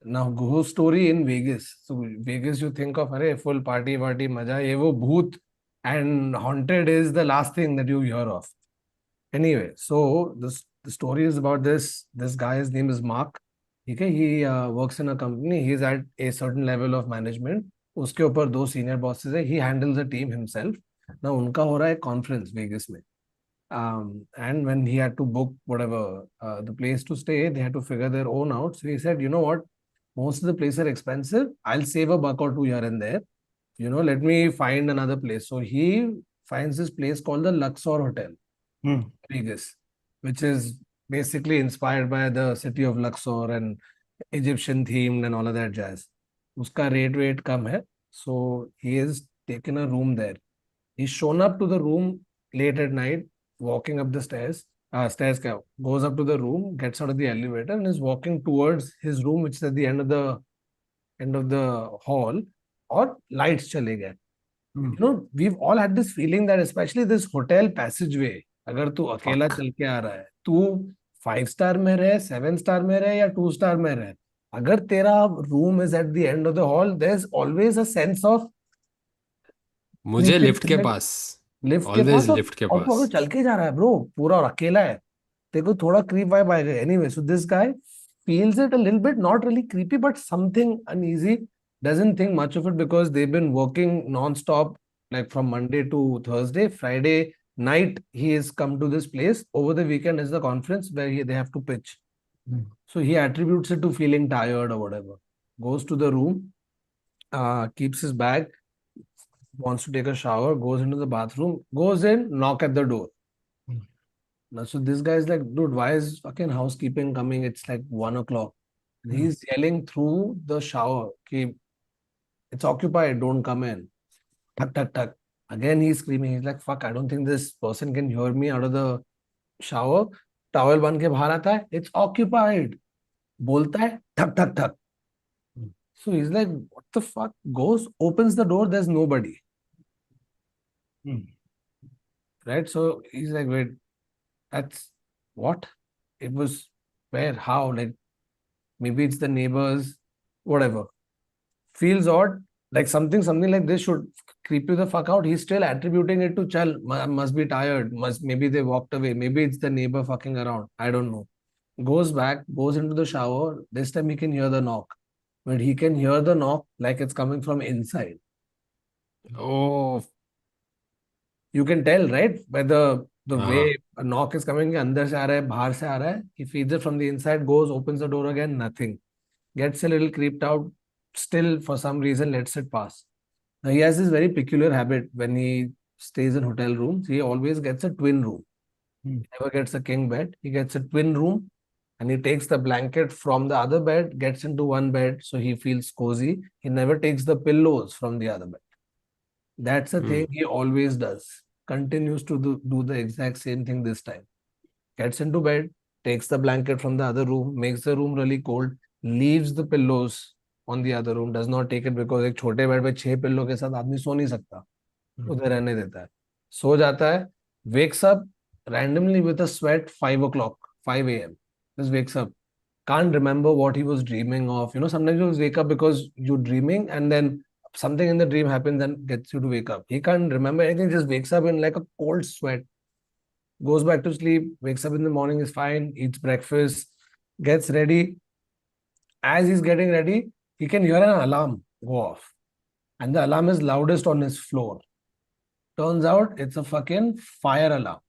Now ghost story in Vegas. So Vegas, you think of अरे full party party मजा, ये वो भूत, and haunted is the last thing that you hear of. Anyway, so the story is about this guy's name is Mark. ठीक है, he works in a company. He is at a certain level of management. उसके ऊपर दो senior bosses है. He handles the team himself. Now उनका हो रहा है conference Vegas में. And when he had to book whatever the place to stay, they had to figure their own out. So he said, you know what? Most of the places are expensive. I'll save a buck or two here and there. Let me find another place. So he finds this place called the Luxor Hotel, Hmm. Vegas, which is basically inspired by the city of Luxor and Egyptian themed and all of that jazz. Uska rate kam hai. So he has taken a room there. He's shown up to the room late at night, walking up the stairs. Goes up to the room, gets out of the elevator, and is walking towards his room, which is at the end of the hall. और lights चले गए. Hmm. We've all had this feeling that especially this hotel passageway, अगर तू अकेला fuck. चल के आ रहा है, तू 5 स्टार में रहे, 7 स्टार में रहे या 2 स्टार में रहे, अगर तेरा room is at the end of the hall, there is always a sense of मुझे लिफ्ट के क्रीपिंग. पास। लिफ्ट के पास, ऑलवेज लिफ्ट के और तू पास। अगर चल के जा रहा है ब्रो पूरा और अकेला है, तेरे को थोड़ा क्रीप वाइब आएगा. Anyway, so this guy feels it a little bit, not really creepy, but something uneasy. Doesn't think much of it because they've been working non-stop, like from Monday to Thursday. Friday night, he has come to this place. Over the weekend is the conference where they have to pitch. Hmm. So he attributes it to feeling tired or whatever. Goes to the room, keeps his bag, wants to take a shower, goes into the bathroom, goes in, knock at the door. Hmm. Now, so this guy is like, dude, why is fucking housekeeping coming? It's like 1 o'clock. And Hmm. he's yelling through the shower, ki, it's occupied, don't come in. Tuck, tuck, tuck. Again, he's screaming. He's like, fuck, I don't think this person can hear me out of the shower. Towel बन के बाहर आता है, it's occupied. बोलता है, ठक ठक ठक. Hmm. So he's like, what the fuck? Goes, opens the door, there's nobody. Hmm. Right? So he's like, wait, that's what? It was where? How? Like, maybe it's the neighbors, whatever. Feels odd, like something like this should creep you the fuck out. He's still attributing it to Chal, must be tired, must maybe they walked away, maybe it's the neighbor fucking around. I don't know. Goes back, goes into the shower. This time he can hear the knock. But he can hear the knock like it's coming from inside. O. You can tell, right? By the हाँ। way a knock is coming, अंदर से आ रहा है, बाहर से आ रहा है. He feeds it from the inside, goes, opens the door again, nothing. Gets a little creeped out, still for some reason lets it pass. Now he has this very peculiar habit when he stays in hotel rooms. He always gets a twin room. Hmm. Never gets a king bed. He gets a twin room, and he takes the blanket from the other bed, gets into one bed so he feels cozy. He never takes the pillows from the other bed. That's a thing hmm. he always does. Continues to do the exact same thing this time. Gets into bed, takes the blanket from the other room, makes the room really cold, leaves the pillows on the other room, does not take it because एक छोटे bed पे 6 pillow के साथ आदमी सो नहीं सकता, Hmm. उधर रहने देता है, सो जाता है, wakes up, randomly with a sweat, 5 o'clock, 5 a.m. Just wakes up. Can't remember what he was dreaming of. Sometimes you wake up because you're dreaming and then something in the dream happens and gets you to wake up. He can't remember anything, just wakes up in like a cold sweat, goes back to sleep, wakes up in the morning, is fine, eats breakfast, gets ready. As he's getting ready, he can hear an alarm go off. And the alarm is loudest on his floor. Turns out it's a fucking fire alarm.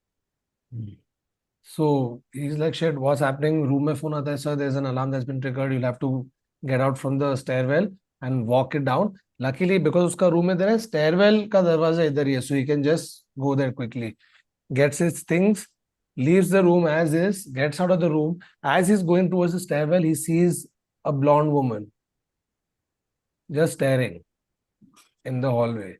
So he's like, shit, what's happening? Room mein phone aata hai, sir, there's an alarm that's been triggered. You'll have to get out from the stairwell and walk it down. Luckily, because uska room mein there hai, stairwell ka darwaza idhar hi hai, so he can just go there quickly. Gets his things, leaves the room as is, gets out of the room. As he's going towards the stairwell, he sees a blonde woman just staring in the hallway.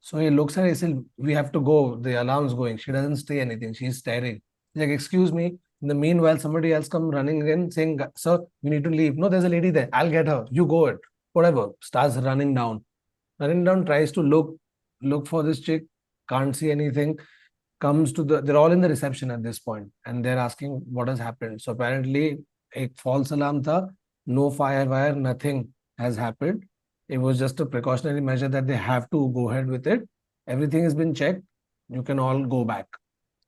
So he looks at her, he says, we have to go. The alarm's going. She doesn't say anything. She's staring. He's like, excuse me. In the meanwhile, somebody else come running in saying, sir, we need to leave. No, there's a lady there. I'll get her. You go it. Whatever. Starts running down. Running down, tries to look for this chick. Can't see anything. Comes to they're all in the reception at this point and they're asking what has happened. So apparently, a false alarm tha. No fire wire, nothing has happened. It was just a precautionary measure that they have to go ahead with it. Everything has been checked. You can all go back.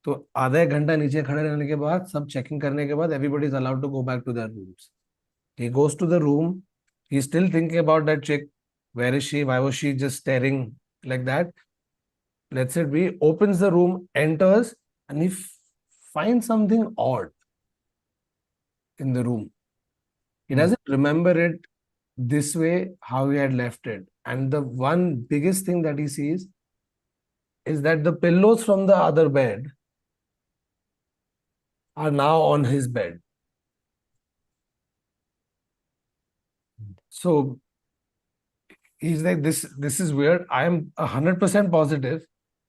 तो आधा एक घंटा नीचे खड़े रहने के बाद सब चेकिंग करने के बाद everybody is allowed to go back to their rooms. He goes to the room. He's still thinking about that chick. Where is she? Why was she just staring like that? Let's say he opens the room, enters, and he finds something odd in the room. He doesn't remember it this way, how he had left it. And the one biggest thing that he sees is that the pillows from the other bed are now on his bed. So he's like, this is weird. I am 100% positive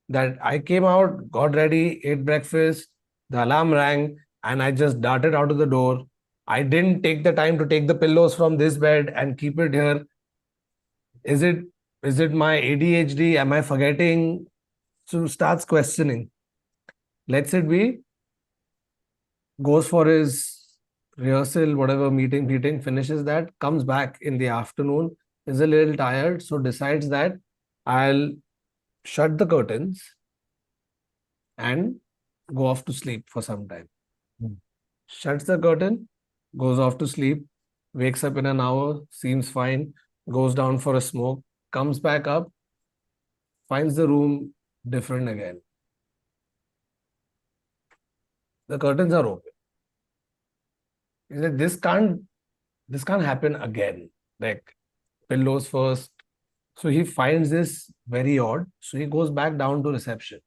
that I came out, got ready, ate breakfast, the alarm rang, and I just darted out of the door. I didn't take the time to take the pillows from this bed and keep it here. Is it my ADHD? Am I forgetting? So starts questioning. Lets it be. Goes for his rehearsal, whatever meeting, finishes that, comes back in the afternoon, is a little tired, so decides that I'll shut the curtains and go off to sleep for some time. Shuts the curtain, goes off to sleep, wakes up in an hour, seems fine, goes down for a smoke, comes back up, finds the room different again. The curtains are open. He's like, this can't happen again. Like, pillows first. So he finds this very odd. So he goes back down to reception.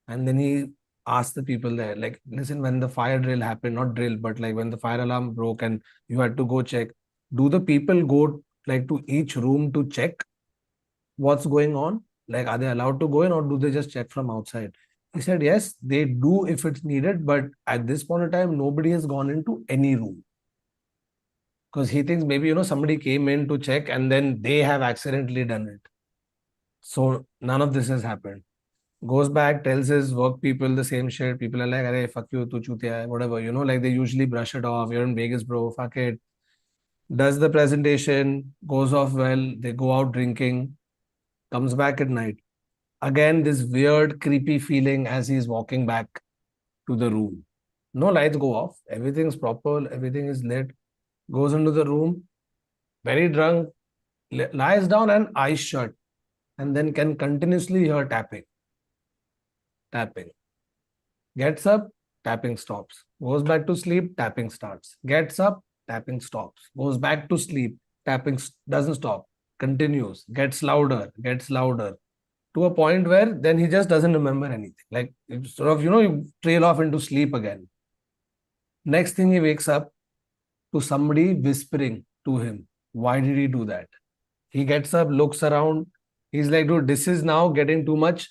And then he asks the people there, like, listen, when the fire drill happened, not drill, but like when the fire alarm broke and you had to go check, do the people go like to each room to check what's going on? Like, are they allowed to go in or do they just check from outside? He said, yes, they do if it's needed, but at this point in time, nobody has gone into any room. Because he thinks maybe, somebody came in to check and then they have accidentally done it. So none of this has happened. Goes back, tells his work people the same shit. People are like, "Arey, fuck you, tu chutia hai," whatever. Like they usually brush it off. You're in Vegas, bro. Fuck it. Does the presentation, goes off well. They go out drinking. Comes back at night. Again, this weird, creepy feeling as he's walking back to the room. No lights go off. Everything's proper. Everything is lit. Goes into the room. Very drunk. Lies down and eyes shut. And then can continuously hear tapping. Tapping. Gets up, tapping stops. Goes back to sleep, tapping starts. Gets up, tapping stops. Goes back to sleep, tapping doesn't stop. Continues. Gets louder, to a point where then he just doesn't remember anything. Like, sort of, you trail off into sleep again. Next thing he wakes up to somebody whispering to him. Why did he do that? He gets up, looks around. He's like, dude, this is now getting too much.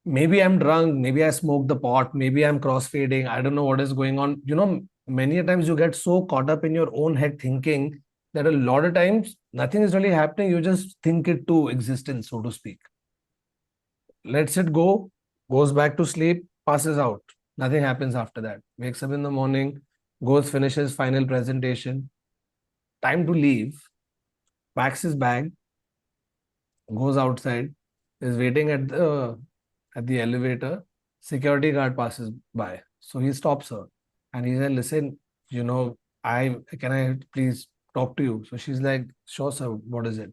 Maybe I'm drunk, maybe I smoked the pot, maybe I'm crossfading, I don't know what is going on. Many a times you get so caught up in your own head thinking that a lot of times nothing is really happening. You just think it to existence, so to speak. Lets it go, goes back to sleep, passes out. Nothing happens after that. Wakes up in the morning, goes, finishes final presentation. Time to leave. Packs his bag, goes outside, is waiting at the elevator. Security guard passes by. So he stops her and he said, listen, I can I please talk to you? So she's like, sure, sir, what is it?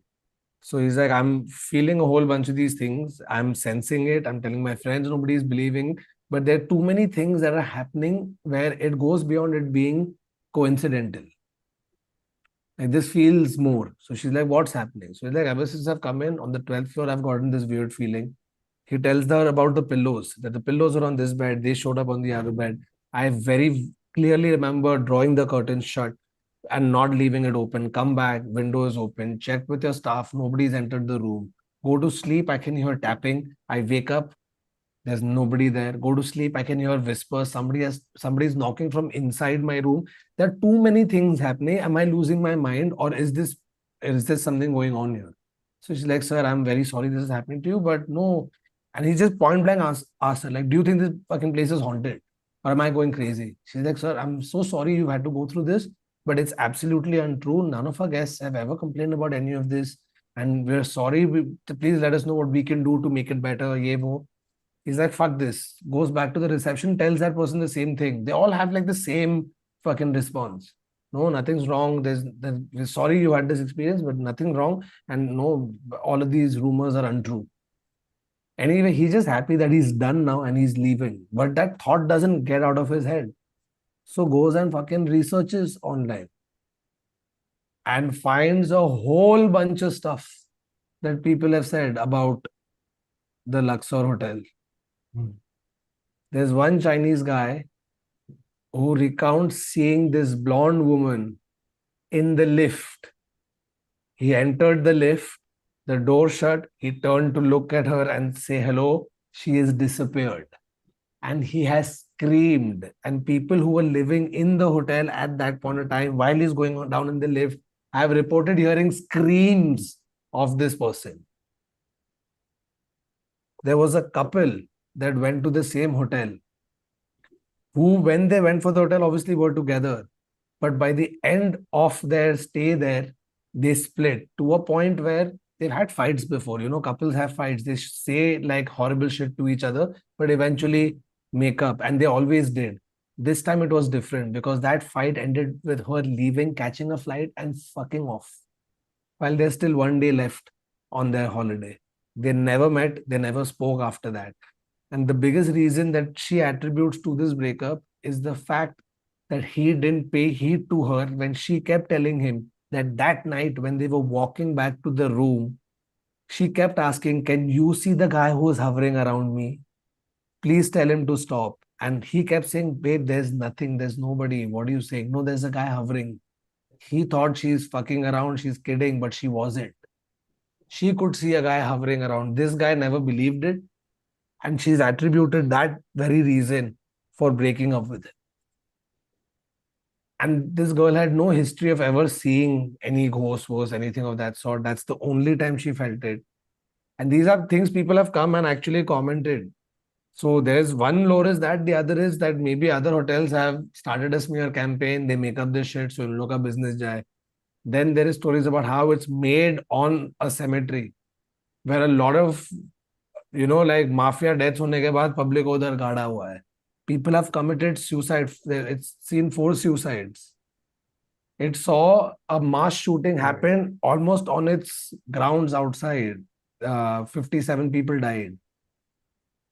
So he's like, I'm feeling a whole bunch of these things. I'm sensing it. I'm telling my friends, nobody's believing. But there are too many things that are happening where it goes beyond it being coincidental. Like this feels more. So she's like, what's happening? So he's like, ever since I've come in on the 12th floor, I've gotten this weird feeling. He tells her about the pillows, that the pillows are on this bed. They showed up on the other bed. I very clearly remember drawing the curtains shut and not leaving it open. Come back, windows open, check with your staff. Nobody's entered the room. Go to sleep. I can hear tapping. I wake up. There's nobody there. Go to sleep. I can hear whispers. Somebody's knocking from inside my room. There are too many things happening. Am I losing my mind, or is this something going on here? So she's like, sir, I'm very sorry this is happening to you, but no. And he just point blank asked her, like, do you think this fucking place is haunted? Or am I going crazy? She's like, sir, I'm so sorry you had to go through this, but it's absolutely untrue. None of our guests have ever complained about any of this. And we're sorry. Please let us know what we can do to make it better. Ye wo. He's like, fuck this. Goes back to the reception, tells that person the same thing. They all have like the same fucking response. No, nothing's wrong. We're sorry you had this experience, but nothing wrong. And no, all of these rumors are untrue. Anyway, he's just happy that he's done now and he's leaving. But that thought doesn't get out of his head. So goes and fucking researches online and finds a whole bunch of stuff that people have said about the Luxor Hotel. There's one Chinese guy who recounts seeing this blonde woman in the lift. He entered the lift, the door shut, he turned to look at her and say hello. She has disappeared. And he has screamed. And people who were living in the hotel at that point of time, while he's going down in the lift, have reported hearing screams of this person. There was a couple that went to the same hotel who, when they went for the hotel, obviously were together. But by the end of their stay there, they split to a point where they've had fights before. Couples have fights. They say like horrible shit to each other, but eventually make up. And they always did. This time it was different because that fight ended with her leaving, catching a flight, and fucking off. While there's still one day left on their holiday. They never met, they never spoke after that. And the biggest reason that she attributes to this breakup is the fact that he didn't pay heed to her when she kept telling him that night when they were walking back to the room, she kept asking, can you see the guy who is hovering around me? Please tell him to stop. And he kept saying, babe, there's nothing, there's nobody. What are you saying? No, there's a guy hovering. He thought she's fucking around, she's kidding, but she wasn't. She could see a guy hovering around. This guy never believed it. And she's attributed that very reason for breaking up with him. And this girl had no history of ever seeing any ghost, anything of that sort. That's the only time she felt it. And these are things people have come and actually commented. So there's one lore is that, the other is that maybe other hotels have started a smear campaign. They make up this shit, so in look business jai. Then there is stories about how it's made on a cemetery where a lot of like mafia deaths होने के बाद public उधर गाड़ा हुआ है. People have committed suicide. It's seen 4 suicides. It saw a mass shooting happen almost on its grounds outside. 57 people died.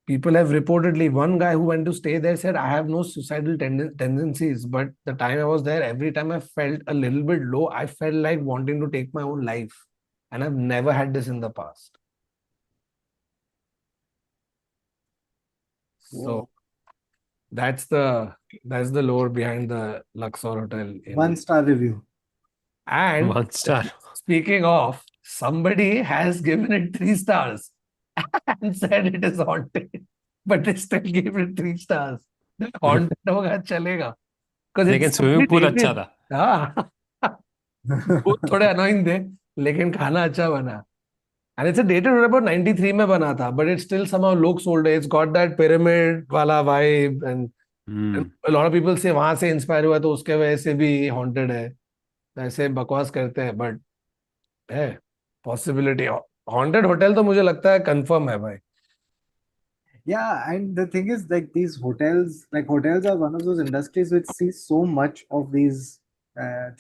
People have reportedly, one guy who went to stay there said, I have no suicidal tendencies, but the time I was there, every time I felt a little bit low, I felt like wanting to take my own life. And I've never had this in the past. So that's the lore behind the Luxor Hotel. 1-star review. And 1 star. speaking of, somebody has given it 3 stars and said it is haunted, but they still gave it 3 stars. Haunted होगा चलेगा. Because लेकिन it's swimming pool simply अच्छा dated. था. हाँ. वो थोड़े annoying थे, लेकिन खाना अच्छा बना. And it's a dated hotel about 93 में बना था, but it still somehow looks older. It's got that pyramid वाला vibe and hmm. Lot of people से वहां से इंस्पायर हुआ है, तो उसके वजह से भी हॉन्टेड है, ऐसे बकवास करते हैं, बट है पॉसिबिलिटी। हॉन्टेड होटल तो मुझे लगता है कंफर्म है भाई। Yeah, and the thing is, like these hotels, like hotels are one of those industries which sees so much of these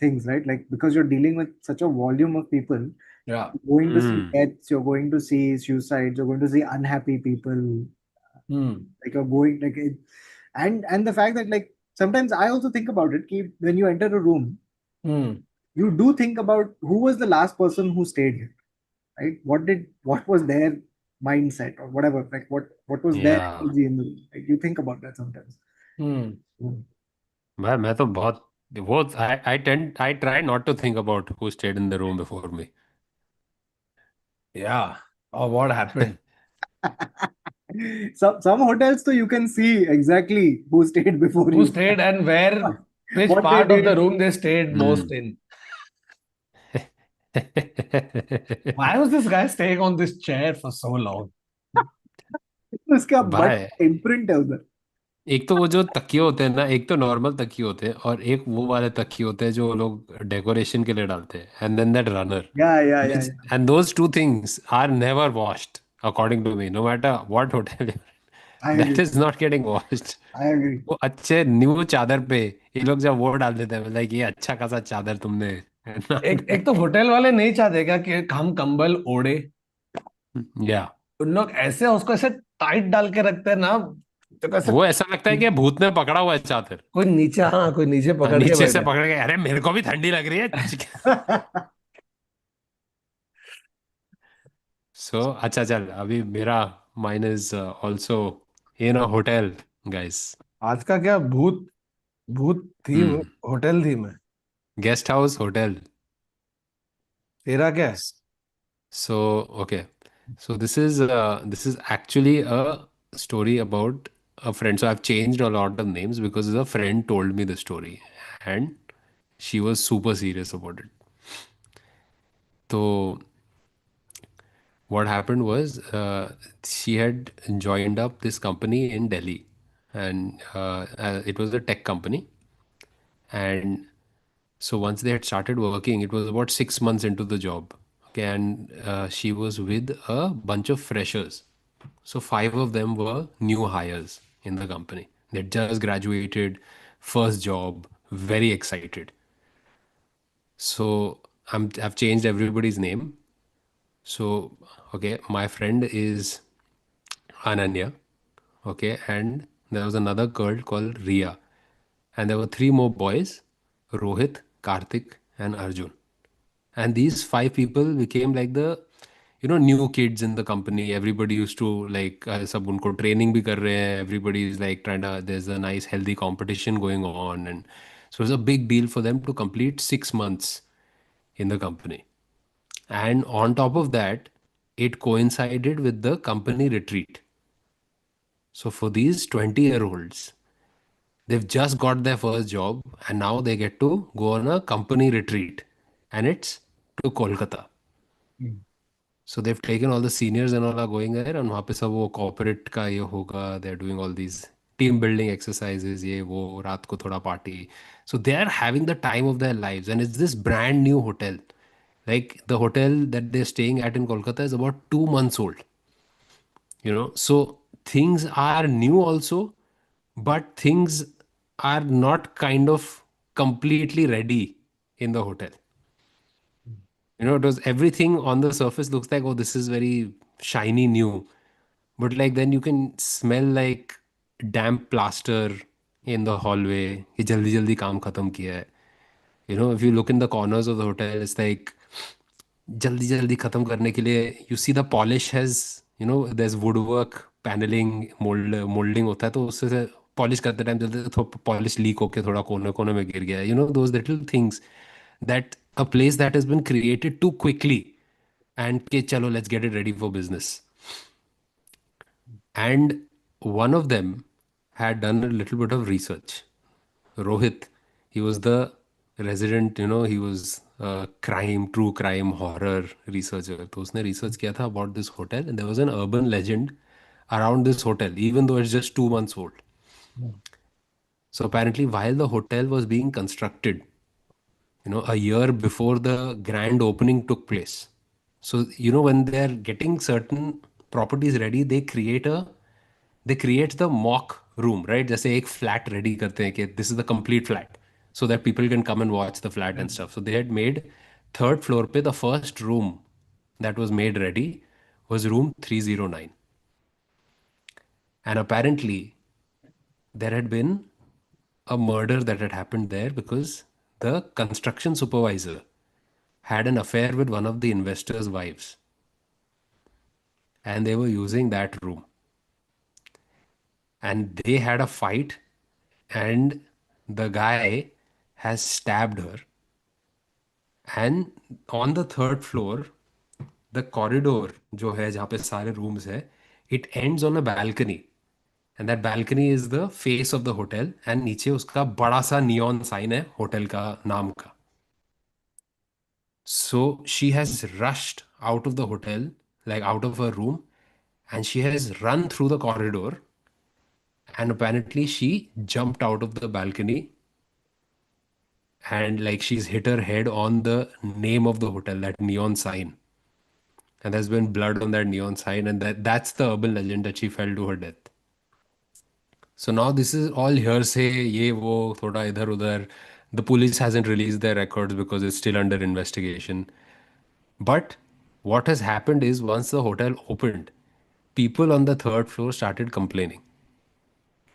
things, right? Like because you're dealing with such a volume of people, या you're going to see hmm. deaths, you're going to see suicides, you're going to see unhappy people. Hmm Like you're going like it, and the fact that like sometimes I also think about it. Ki when you enter a room, hmm you do think about who was the last person who stayed here, right? What was their mindset or whatever, like what was their या energy in the room? Like you think about that sometimes. Hmm Mm. मैं तो बहुत वो I try not to think about who stayed in the room before me. या और what happened? Some hotels, so you can see exactly who stayed before Who you, stayed and where, which what they part of the did. room they stayed most hmm. in? Why was this guy staying on this chair for so long? उसका but भाई, imprint है उधर. एक तो वो जो तकिए होते हैं ना, एक तो नॉर्मल तकिए होते हैं और एक वो वाले तकिए होते हैं जो लोग डेकोरेशन के लिए डालते हैं, and then that runner Yeah. Means, and those two things are never washed according to me, no matter what hotel I that agree. Is not getting washed. I agree. वो अच्छे न्यू चादर पे ये लोग जब वो डाल देते हैं, लाइक ये अच्छा खासा चादर तुमने है एक ना। एक तो होटल वाले नहीं चाहते क्या कि हम कंबल ओढ़े? या उन लोग ऐसे उसको ऐसे टाइट डाल के रखते हैं ना, तो कैसे वो ऐसा लगता है कि भूत ने पकड़ा हुआ है चादर। कोई नीचे, हाँ कोई नीचे हाँ, पकड़ के नीचे से बैठा है। पकड़ के, अरे मेरे को भी ठंडी लग रही है। सो अच्छा चल, अभी मेरा mine is also in a hotel guys. आज का क्या भूत, भूत थीम, हम्म। होटल थीम है। Guest house hotel. तेरा क्या है? So okay, so this is actually a story about a friend. So I've changed a lot of names because a friend told me the story and she was super serious about it. So what happened was she had joined up this company in Delhi, and it was a tech company. And so once they had started working, it was about 6 months into the job. Okay, and she was with a bunch of freshers. So five of them were new hires in the company. They just graduated, first job, very excited. So I've changed everybody's name. So okay, my friend is Ananya. Okay, and there was another girl called Ria, and there were three more boys: Rohit, Karthik, and Arjun. And these five people became like the new kids in the company. Everybody used to like सब उनको training भी कर रहे हैं. Everybody is like trying to, there's a nice healthy competition going on, and so it's a big deal for them to complete 6 months in the company. And on top of that, it coincided with the company retreat. So for these 20-year-olds, they've just got their first job and now they get to go on a company retreat, and it's to Kolkata. So they've taken all the seniors and all are going there, and वहाँ पे सब वो corporate का ये होगा, they're doing all these team building exercises, ये वो रात को थोड़ा party. So they are having the time of their lives, and it's this brand new hotel. Like the hotel that they're staying at in Kolkata is about 2 months old. So things are new also, but things are not kind of completely ready in the hotel. It was everything on the surface looks like, oh, this is very shiny new. But like then you can smell like damp plaster in the hallway. ये जल्दी जल्दी काम खत्म किया है. If you look in the corners of the hotel, it's like जल्दी जल्दी खत्म करने के लिए, you see the polish has, there's woodwork paneling, molding होता है, तो उससे से पॉलिश करते टाइम जल्दी तो पॉलिश लीक होके थोड़ा कोने कोने में गिर गया है. Those little things that a place that has been created too quickly, and के चलो let's get it ready for business. And one of them had done a little bit of research. Rohit, he was the resident, he was a true crime, horror researcher. तो उसने research किया था about this hotel, and there was an urban legend around this hotel, even though it's just 2 months old. So apparently, while the hotel was being constructed, a year before the grand opening took place. So, when they're getting certain properties ready, they create the mock room, right? जैसे एक flat ready करते हैं कि this is the complete flat, so that people can come and watch the flat and stuff. So they had made third floor पे the first room that was made ready was room 309. And apparently there had been a murder that had happened there because the construction supervisor had an affair with one of the investors' wives, and they were using that room, and they had a fight, and the guy has stabbed her. And on the third floor, the corridor जो है जहाँ पे सारे rooms है, it ends on a balcony, and that balcony is the face of the hotel, and नीचे उसका बड़ा सा neon sign है होटल का नाम का. So she has rushed out of the hotel, like out of her room, and she has run through the corridor. And apparently, she jumped out of the balcony, and like she's hit her head on the name of the hotel, that neon sign. And there's been blood on that neon sign, and that's the urban legend that she fell to her death. So now this is all hearsay, ye wo, thoda idhar udhar. The police hasn't released their records because it's still under investigation. But what has happened is once the hotel opened, people on the third floor started complaining.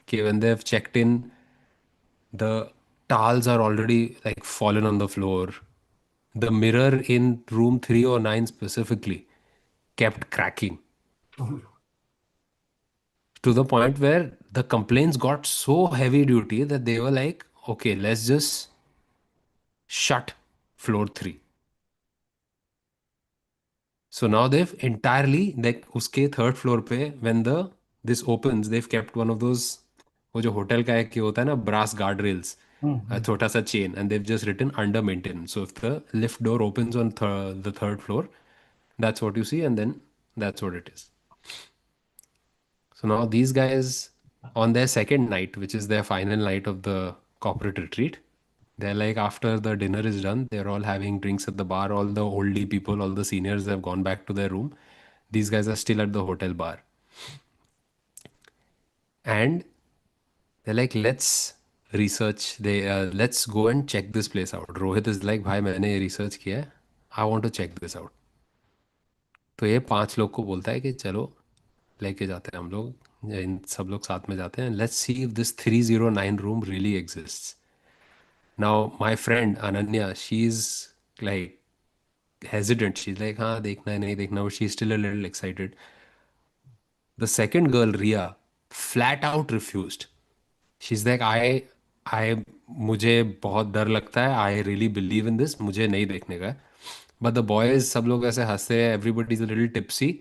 Okay, when they've checked in, the towels are already like fallen on the floor. The mirror in room 309 specifically kept cracking to the point where the complaints got so heavy duty that they were like, okay, let's just shut floor 3. So now they've entirely like उसके third floor पे when the this opens they've kept one of those वो जो hotel का एक ये होता है ना brass guardrails, a छोटा सा chain, and they've just written under maintenance. So if the lift door opens on the third floor, that's what you see, and then that's what it is. So now these guys on their second night, which is their final night of the corporate retreat, they're like after the dinner is done, they're all having drinks at the bar. All the oldie people, all the seniors have gone back to their room. These guys are still at the hotel bar. And they're like, let's research. Let's go and check this place out. Rohit is like, भाई मैंने ये research किया है. I want to check this out. तो ये 5 लोग को बोलता है कि चलो लेके जाते हैं हम लोग, इन सब लोग साथ में जाते हैं. Let's see if this 309 room really exists. Now my friend Ananya, she's like hesitant. She's like, हाँ देखना है नहीं देखना, but she's still a little excited. The second girl, Ria, flat out refused. She's like, I मुझे बहुत डर लगता है. I really believe in this. मुझे नहीं देखने का है. But the boys सब लोग ऐसे हंसते हैं. Everybody is a little tipsy.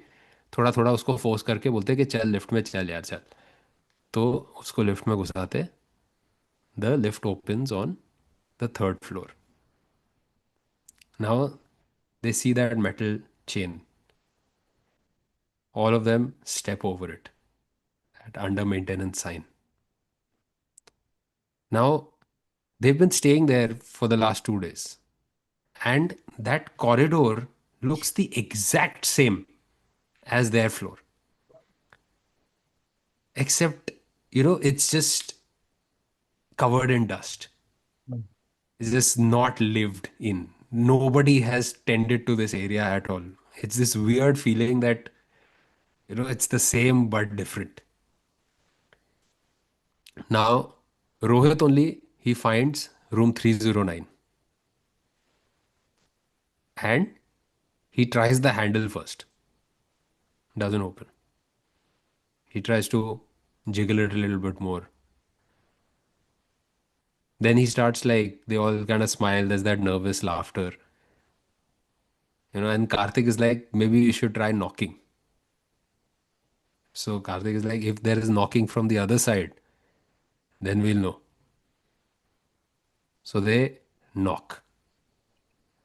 थोड़ा थोड़ा उसको फोर्स करके बोलते हैं कि चल लिफ्ट में चल यार चल. तो उसको लिफ्ट में घुसाते. The lift opens on the third floor. Now they see that metal chain. All of them step over it at under maintenance sign. Now they've been staying there for the last 2 days. And that corridor looks the exact same as their floor. Except, it's just covered in dust. It's just not lived in. Nobody has tended to this area at all. It's this weird feeling that, it's the same but different. Now, Rohit only, he finds room 309 and he tries the handle first. Doesn't open. He tries to jiggle it a little bit more. Then he starts like, they all kind of smile. There's that nervous laughter. And Karthik is like, maybe you should try knocking. So Karthik is like, if there is knocking from the other side, then we'll know. So they knock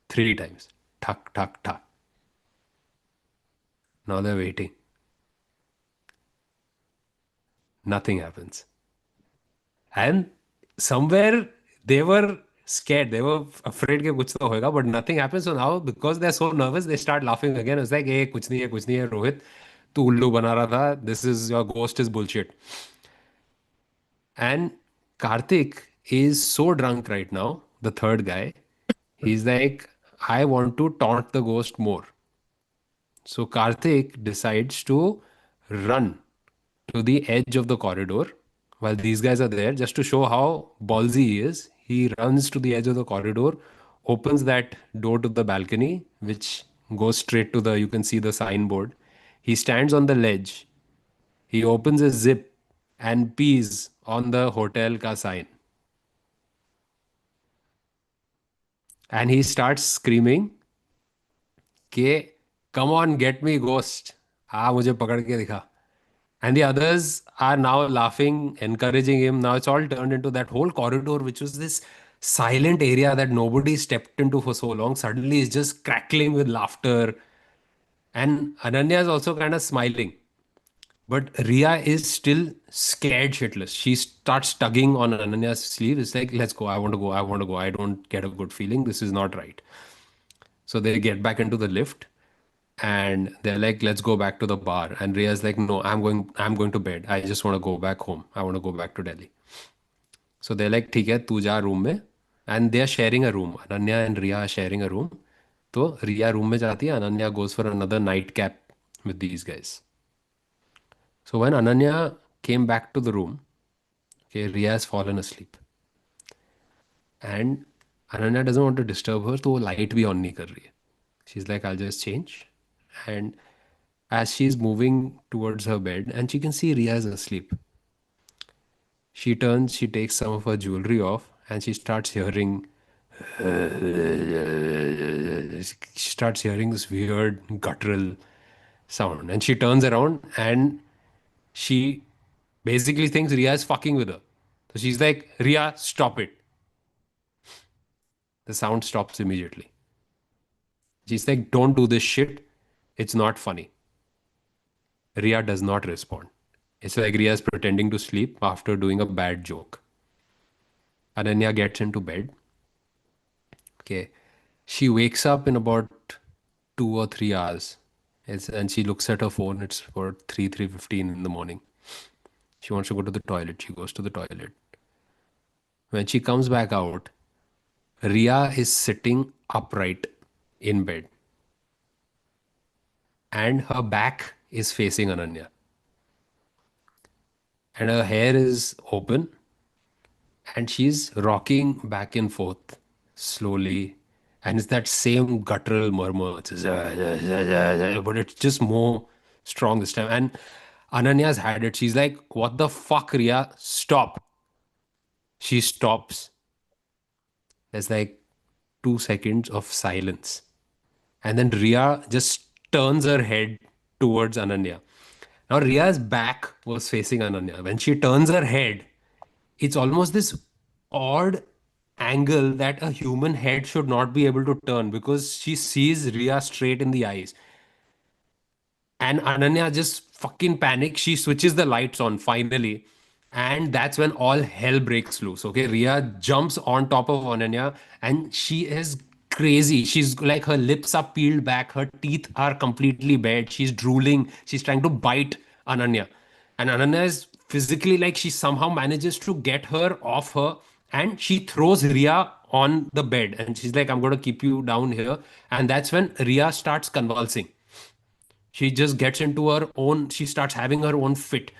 3 times. Tuck, tuck, tuck. Now they're waiting. Nothing happens. And somewhere they were scared. They were afraid कि कुछ तो होएगा, but nothing happened. So now because they're so nervous, they start laughing again. It's like, hey, कुछ नहीं है रोहित, तू उल्लू बना रहा था. This is your ghost is bullshit. And Karthik is so drunk right now. The third guy, he's like, I want to taunt the ghost more. So Karthik decides to run to the edge of the corridor while these guys are there, just to show how ballsy he is. He runs to the edge of the corridor, opens that door to the balcony, which goes straight to the, you can see the signboard. He stands on the ledge. He opens a zip and pees on the hotel ka sign. And he starts screaming कि come on, get me ghost. हाँ मुझे पकड़ के दिखा. And the others are now laughing, encouraging him. Now it's all turned into that whole corridor, which was this silent area that nobody stepped into for so long. Suddenly is just crackling with laughter. And Ananya is also kind of smiling. But Ria is still scared shitless. She starts tugging on Ananya's sleeve. It's like, let's go. I want to go. I want to go. I don't get a good feeling. This is not right. So they get back into the lift and they're like, let's go back to the bar. And Ria's like, no, I'm going to bed. I just want to go back home. I want to go back to Delhi. So they're like, ठीक है तू जा room में. And they are sharing a room. Ananya and Ria are sharing a room. तो Ria room में जाती है. Ananya goes for another nightcap with these guys. So when Ananya came back to the room, okay, Ria has fallen asleep. And Ananya doesn't want to disturb her, तो वो light भी on नहीं कर रही है. She's like, I'll just change. And as she's moving towards her bed, and she can see Ria is asleep, she turns, she takes some of her jewelry off, and she starts hearing. She starts hearing this weird guttural sound, and she turns around and she basically thinks Ria is fucking with her. So she's like, Ria, stop it. The sound stops immediately. She's like, don't do this shit. It's not funny. Ria does not respond. It's like Ria is pretending to sleep after doing a bad joke. Ananya gets into bed. Okay. She wakes up in about 2 or 3 hours. And she looks at her phone. It's about 3:15 in the morning. She wants to go to the toilet. She goes to the toilet. When she comes back out, Ria is sitting upright in bed. And her back is facing Ananya. And her hair is open. And she's rocking back and forth slowly. And it's that same guttural murmur. But it's just more strong this time. And Ananya's had it. She's like, what the fuck, Ria? Stop. She stops. There's like 2 seconds of silence. And then Ria just turns her head towards Ananya. Now, Ria's back was facing Ananya. When she turns her head, it's almost this odd angle that a human head should not be able to turn because she sees Ria straight in the eyes. And Ananya just fucking panics. She switches the lights on finally. And that's when all hell breaks loose. Okay. Ria jumps on top of Ananya and she is crazy. She's like, her lips are peeled back. Her teeth are completely bared. She's drooling. She's trying to bite Ananya. And Ananya is physically like, she somehow manages to get her off her and she throws Ria on the bed. And she's like, I'm going to keep you down here. And that's when Ria starts convulsing. She just gets into her own, she starts having her own fit.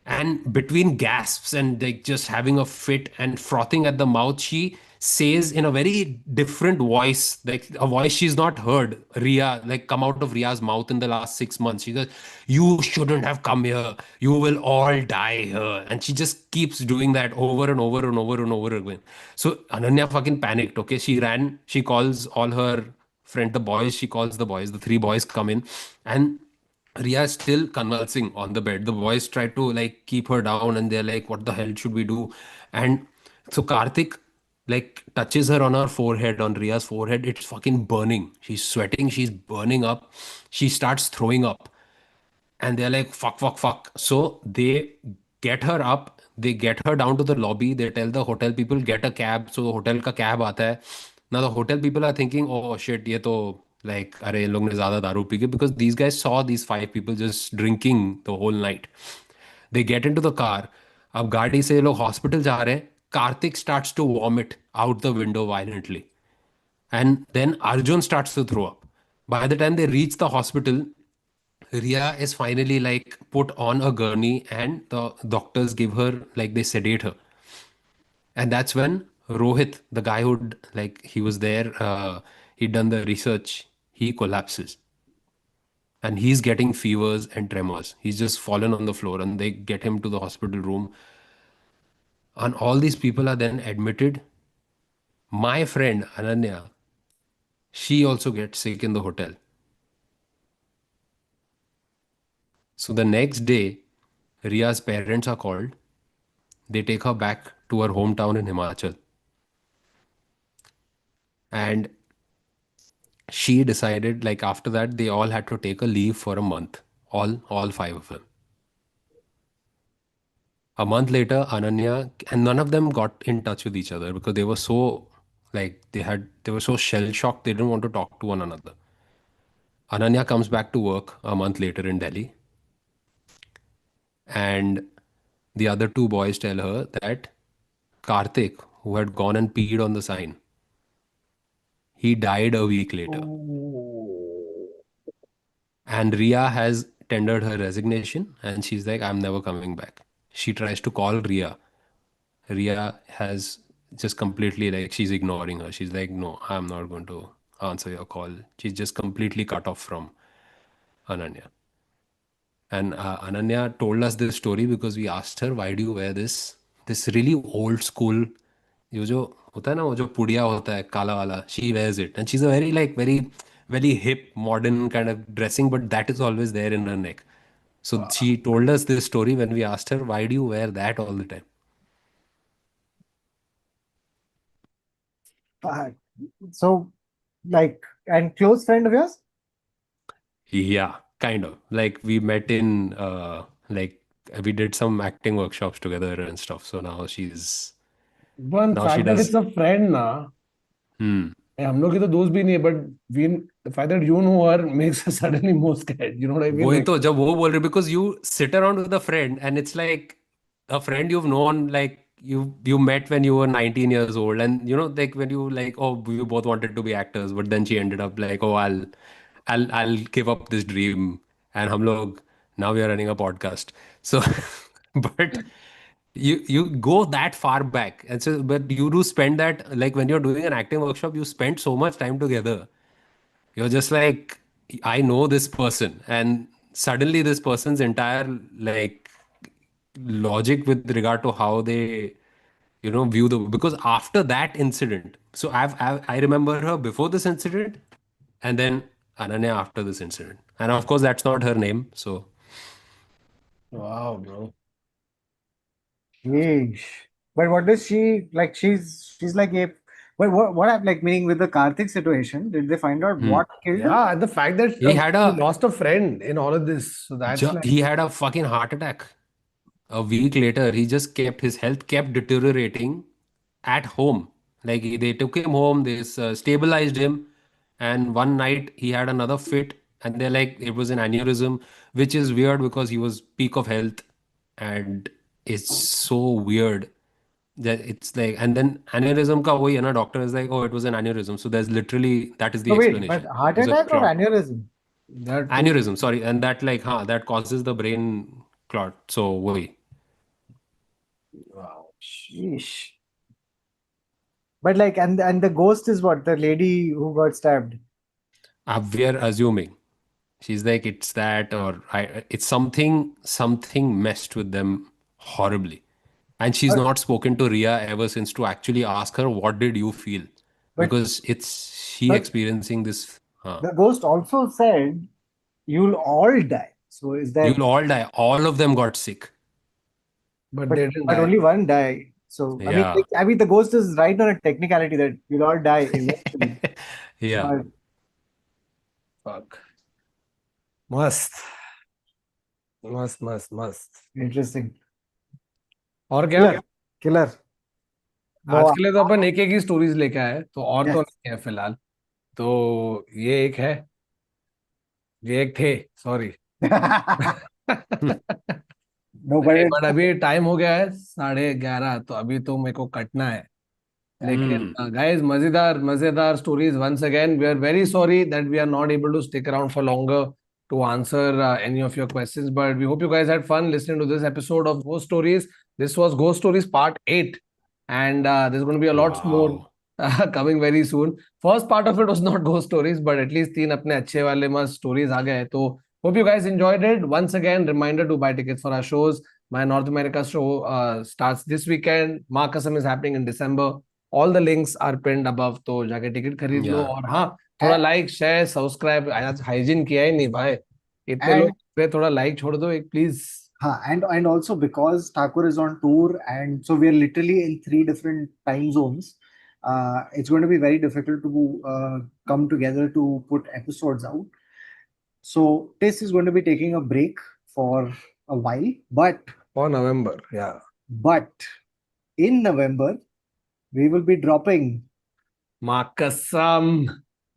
And between gasps and like just having a fit and frothing at the mouth, she says in a very different voice, like a voice she's not heard, Ria, like come out of Ria's mouth in the last 6 months. She goes, you shouldn't have come here. You will all die here. And she just keeps doing that over and over and over and over again. So Ananya fucking panicked. Okay. She ran, she calls all her friend, the boys, she calls the boys, the three boys come in and Ria is still convulsing on the bed. The boys try to like keep her down and they're like, what the hell should we do? And so Karthik like touches her on her forehead, on Ria's forehead. It's fucking burning. She's sweating. She's burning up. She starts throwing up. And they're like, fuck, fuck, fuck. So they get her up, they get her down to the lobby, they tell the hotel people get a cab, so hotel का cab आता है. Now the hotel people are thinking, oh shit, ये तो like अरे इन लोग ने ज़्यादा दारू पी के, because these guys saw these five people just drinking the whole night. They get into the car. अब गाड़ी से ये लोग हॉस्पिटल जा रहे हैं. Karthik starts to vomit out the window violently. And then Arjun starts to throw up. By the time they reach the hospital, Ria is finally like put on a gurney and the doctors give her, like, they sedate her. And that's when Rohit, the guy who, like, he was there, he'd done the research, he collapses. And he's getting fevers and tremors. He's just fallen on the floor and they get him to the hospital room. And all these people are then admitted. My friend Ananya, she also gets sick in the hotel. So the next day, Ria's parents are called. They take her back to her hometown in Himachal. And she decided, like, after that, they all had to take a leave for a month. All five of them. A month later, Ananya and none of them got in touch with each other because they were so, like, they were so shell shocked they didn't want to talk to one another. Ananya comes back to work a month later in Delhi, and the other two boys tell her that Karthik, who had gone and peed on the sign, he died a week later. And Ria has tendered her resignation and she's like, I'm never coming back. She tries to call Ria. Ria has just completely, like, she's ignoring her. She's like, no, I'm not going to answer your call. She's just completely cut off from Ananya. And Ananya told us this story because we asked her, why do you wear this really old school, ये जो होता है ना, वो जो पुड़िया होता है काला वाला, she wears it and she's a very, like, very hip modern kind of dressing, but that is always there in her neck. So she told us this story when we asked her, why do you wear that all the time? Uh, so, like, and close friend of yours? Yeah, kind of. Like, we met in like, we did some acting workshops together and stuff. So One now she fact that it's does. a friend ना, Hmm. हम लोग की तो दोस्त भी नहीं है, but we the fact that you know her makes us suddenly more scared. You know what I mean? वही Like, तो जब वो बोल रहे, because you sit around with a friend and it's like a friend you've known, like, you met when you were 19 years old, and you know, like, when you, like, oh, you both wanted to be actors, but then she ended up like, oh, I'll give up this dream, and हम लोग, now we are running a podcast. So but you go that far back, and so, but you do spend that, like, when you're doing an acting workshop, you spend so much time together. You're just like, I know this person, and suddenly this person's entire, like, logic with regard to how they, view the, because after that incident, so I remember her before this incident, and then Ananya after this incident, and of course that's not her name. So wow, bro. Yeesh. But what does she like? She's like a. But what happened? Like, meaning with the Karthik situation, did they find out hmm. what killed him? Yeah, and the fact that he had she a lost a friend in all of this, so that's like, he had a fucking heart attack. A week later, he just kept, his health kept deteriorating at home. Like, they took him home, they stabilized him, and one night he had another fit, and they're like, it was an aneurysm, which is weird because he was peak of health, and it's so weird that it's like, and then aneurysm ka wohi hai na, doctor is like, oh, it was an aneurysm. So there's literally, that is the No, wait, but explanation. heart It was a attack or clot. aneurysm? that too. Aneurysm, sorry, and that, like, that causes the brain clot. So wohi. Wow. Sheesh. But like, and the ghost is what? The lady who got stabbed. We are assuming. She's like, it's that, or it's something messed with them horribly. And she's But not spoken to Ria ever since to actually ask her, what did you feel? but Because it's she but experiencing this. the ghost also said, "You'll all die." So is that? You'll all die. All of them got sick. But But they didn't but die. only one die. So Yeah. I mean, the ghost is right on a technicality that you'll all die eventually. Yeah. But Fuck. Must. Must. interesting. और क्या? Killer. No. आज के लिए तो अपन एक एक ही stories लेके आए, तो और तो Yes. नहीं है फिलहाल। तो ये एक है, ये एक थे, sorry. No, but it's but अभी टाइम हो गया है 11:30, तो अभी तो मेरे को कटना है। Hmm. लेकिन गाइस, मजेदार मजेदार stories once again. We are very sorry that we are not able to stick around for longer to answer any of your questions, but we hope you guys had fun listening to this episode of Ghost Stories. This was Ghost Stories Part 8, and there's going to be a lot more Wow. coming very soon. First part of it was not Ghost Stories, but at least तीन अपने अच्छे वाले मस्त stories आ गए। तो hope you guys enjoyed it. Once again, reminder to buy tickets for our shows. My North America show starts this weekend. Markasam is happening in December. All the links are pinned above, तो जाके ticket खरीद लो। Yeah. और हाँ, थोड़ा like share subscribe, आज hygiene किया ही नहीं भाई, इतने लोग and पे थोड़ा लाइक छोड़ दो एक please. and also because Thakur is on tour, and so we are literally in three different time zones. It's going to be very difficult to come together to put episodes out. So Tis is going to be taking a break for a while, for नवंबर, या but in November we will be dropping. माँ कसम।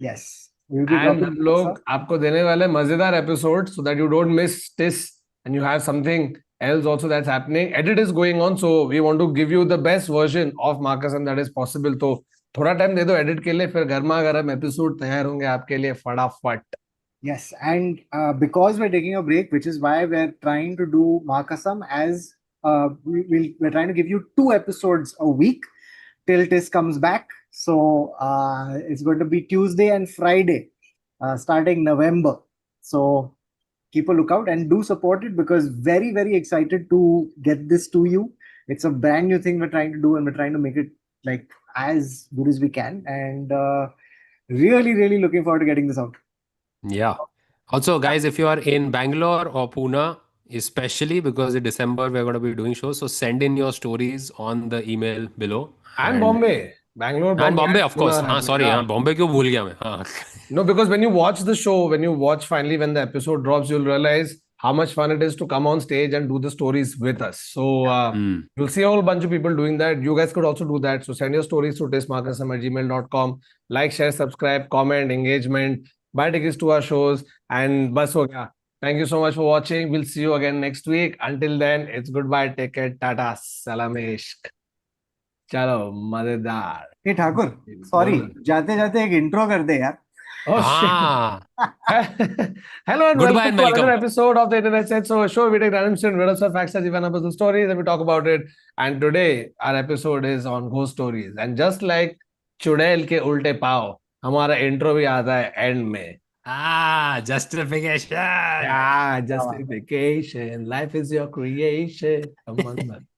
Yes, we will be and dropping हम some. लोग आपको देने वाले मजेदार episode, so that you don't miss this and you have something else also that's happening. Edit is going on, so we want to give you the best version of Marcus and that is possible. तो थोड़ा time दे दो edit के लिए, फिर गर्मा गर्म episode तैयार होंगे आपके लिए फटाफट। Yes, and because we're taking a break, which is why we're trying to do Makasam as we're trying to give you 2 episodes a week till Tis comes back. So it's going to be Tuesday and Friday starting November. So keep a lookout and do support it because very, very excited to get this to you. It's a brand new thing we're trying to do and we're trying to make it like as good as we can. And really, really looking forward to getting this out. Yeah. Also, guys, if you are in Bangalore or Pune, especially because in December we're going to be doing shows, so send in your stories on the email below. And Bombay, Bangalore, And Bombay Bombay, and of Pune course. Are हाँ, happening. sorry, हाँ, Bombay क्यों भूल गया मैं? हाँ. No, because when you watch the show, when you watch finally when the episode drops, you'll realize how much fun it is to come on stage and do the stories with us. So Hmm. you'll see a whole bunch of people doing that. You guys could also do that. So send your stories to tismarcusam@gmail.com. Like, share, subscribe, comment, engagement, buy tickets to our shows, and bas ho gaya. Thank you so much for watching. We'll see you again next week. Until then, it's goodbye. Take care. Tata. Salam ishq. चलो मजेदार। Hey Thakur, sorry, बोलो। जाते जाते एक intro कर दे यार. Oh shit. हाँ. Hello and Goodbye welcome and to another welcome. episode of the Internet Set So Show. We take random student riddles or facts as even puzzle stories and we talk about it. And today our episode is on ghost stories. And just like चुड़ैल के उल्टे पाव, हमारा intro भी आता है end में। Ah, justification. Yeah, justification. Life is your creation. Come on, man.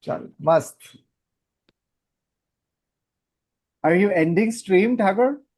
चल मस्त. Are you ending stream, Thakur?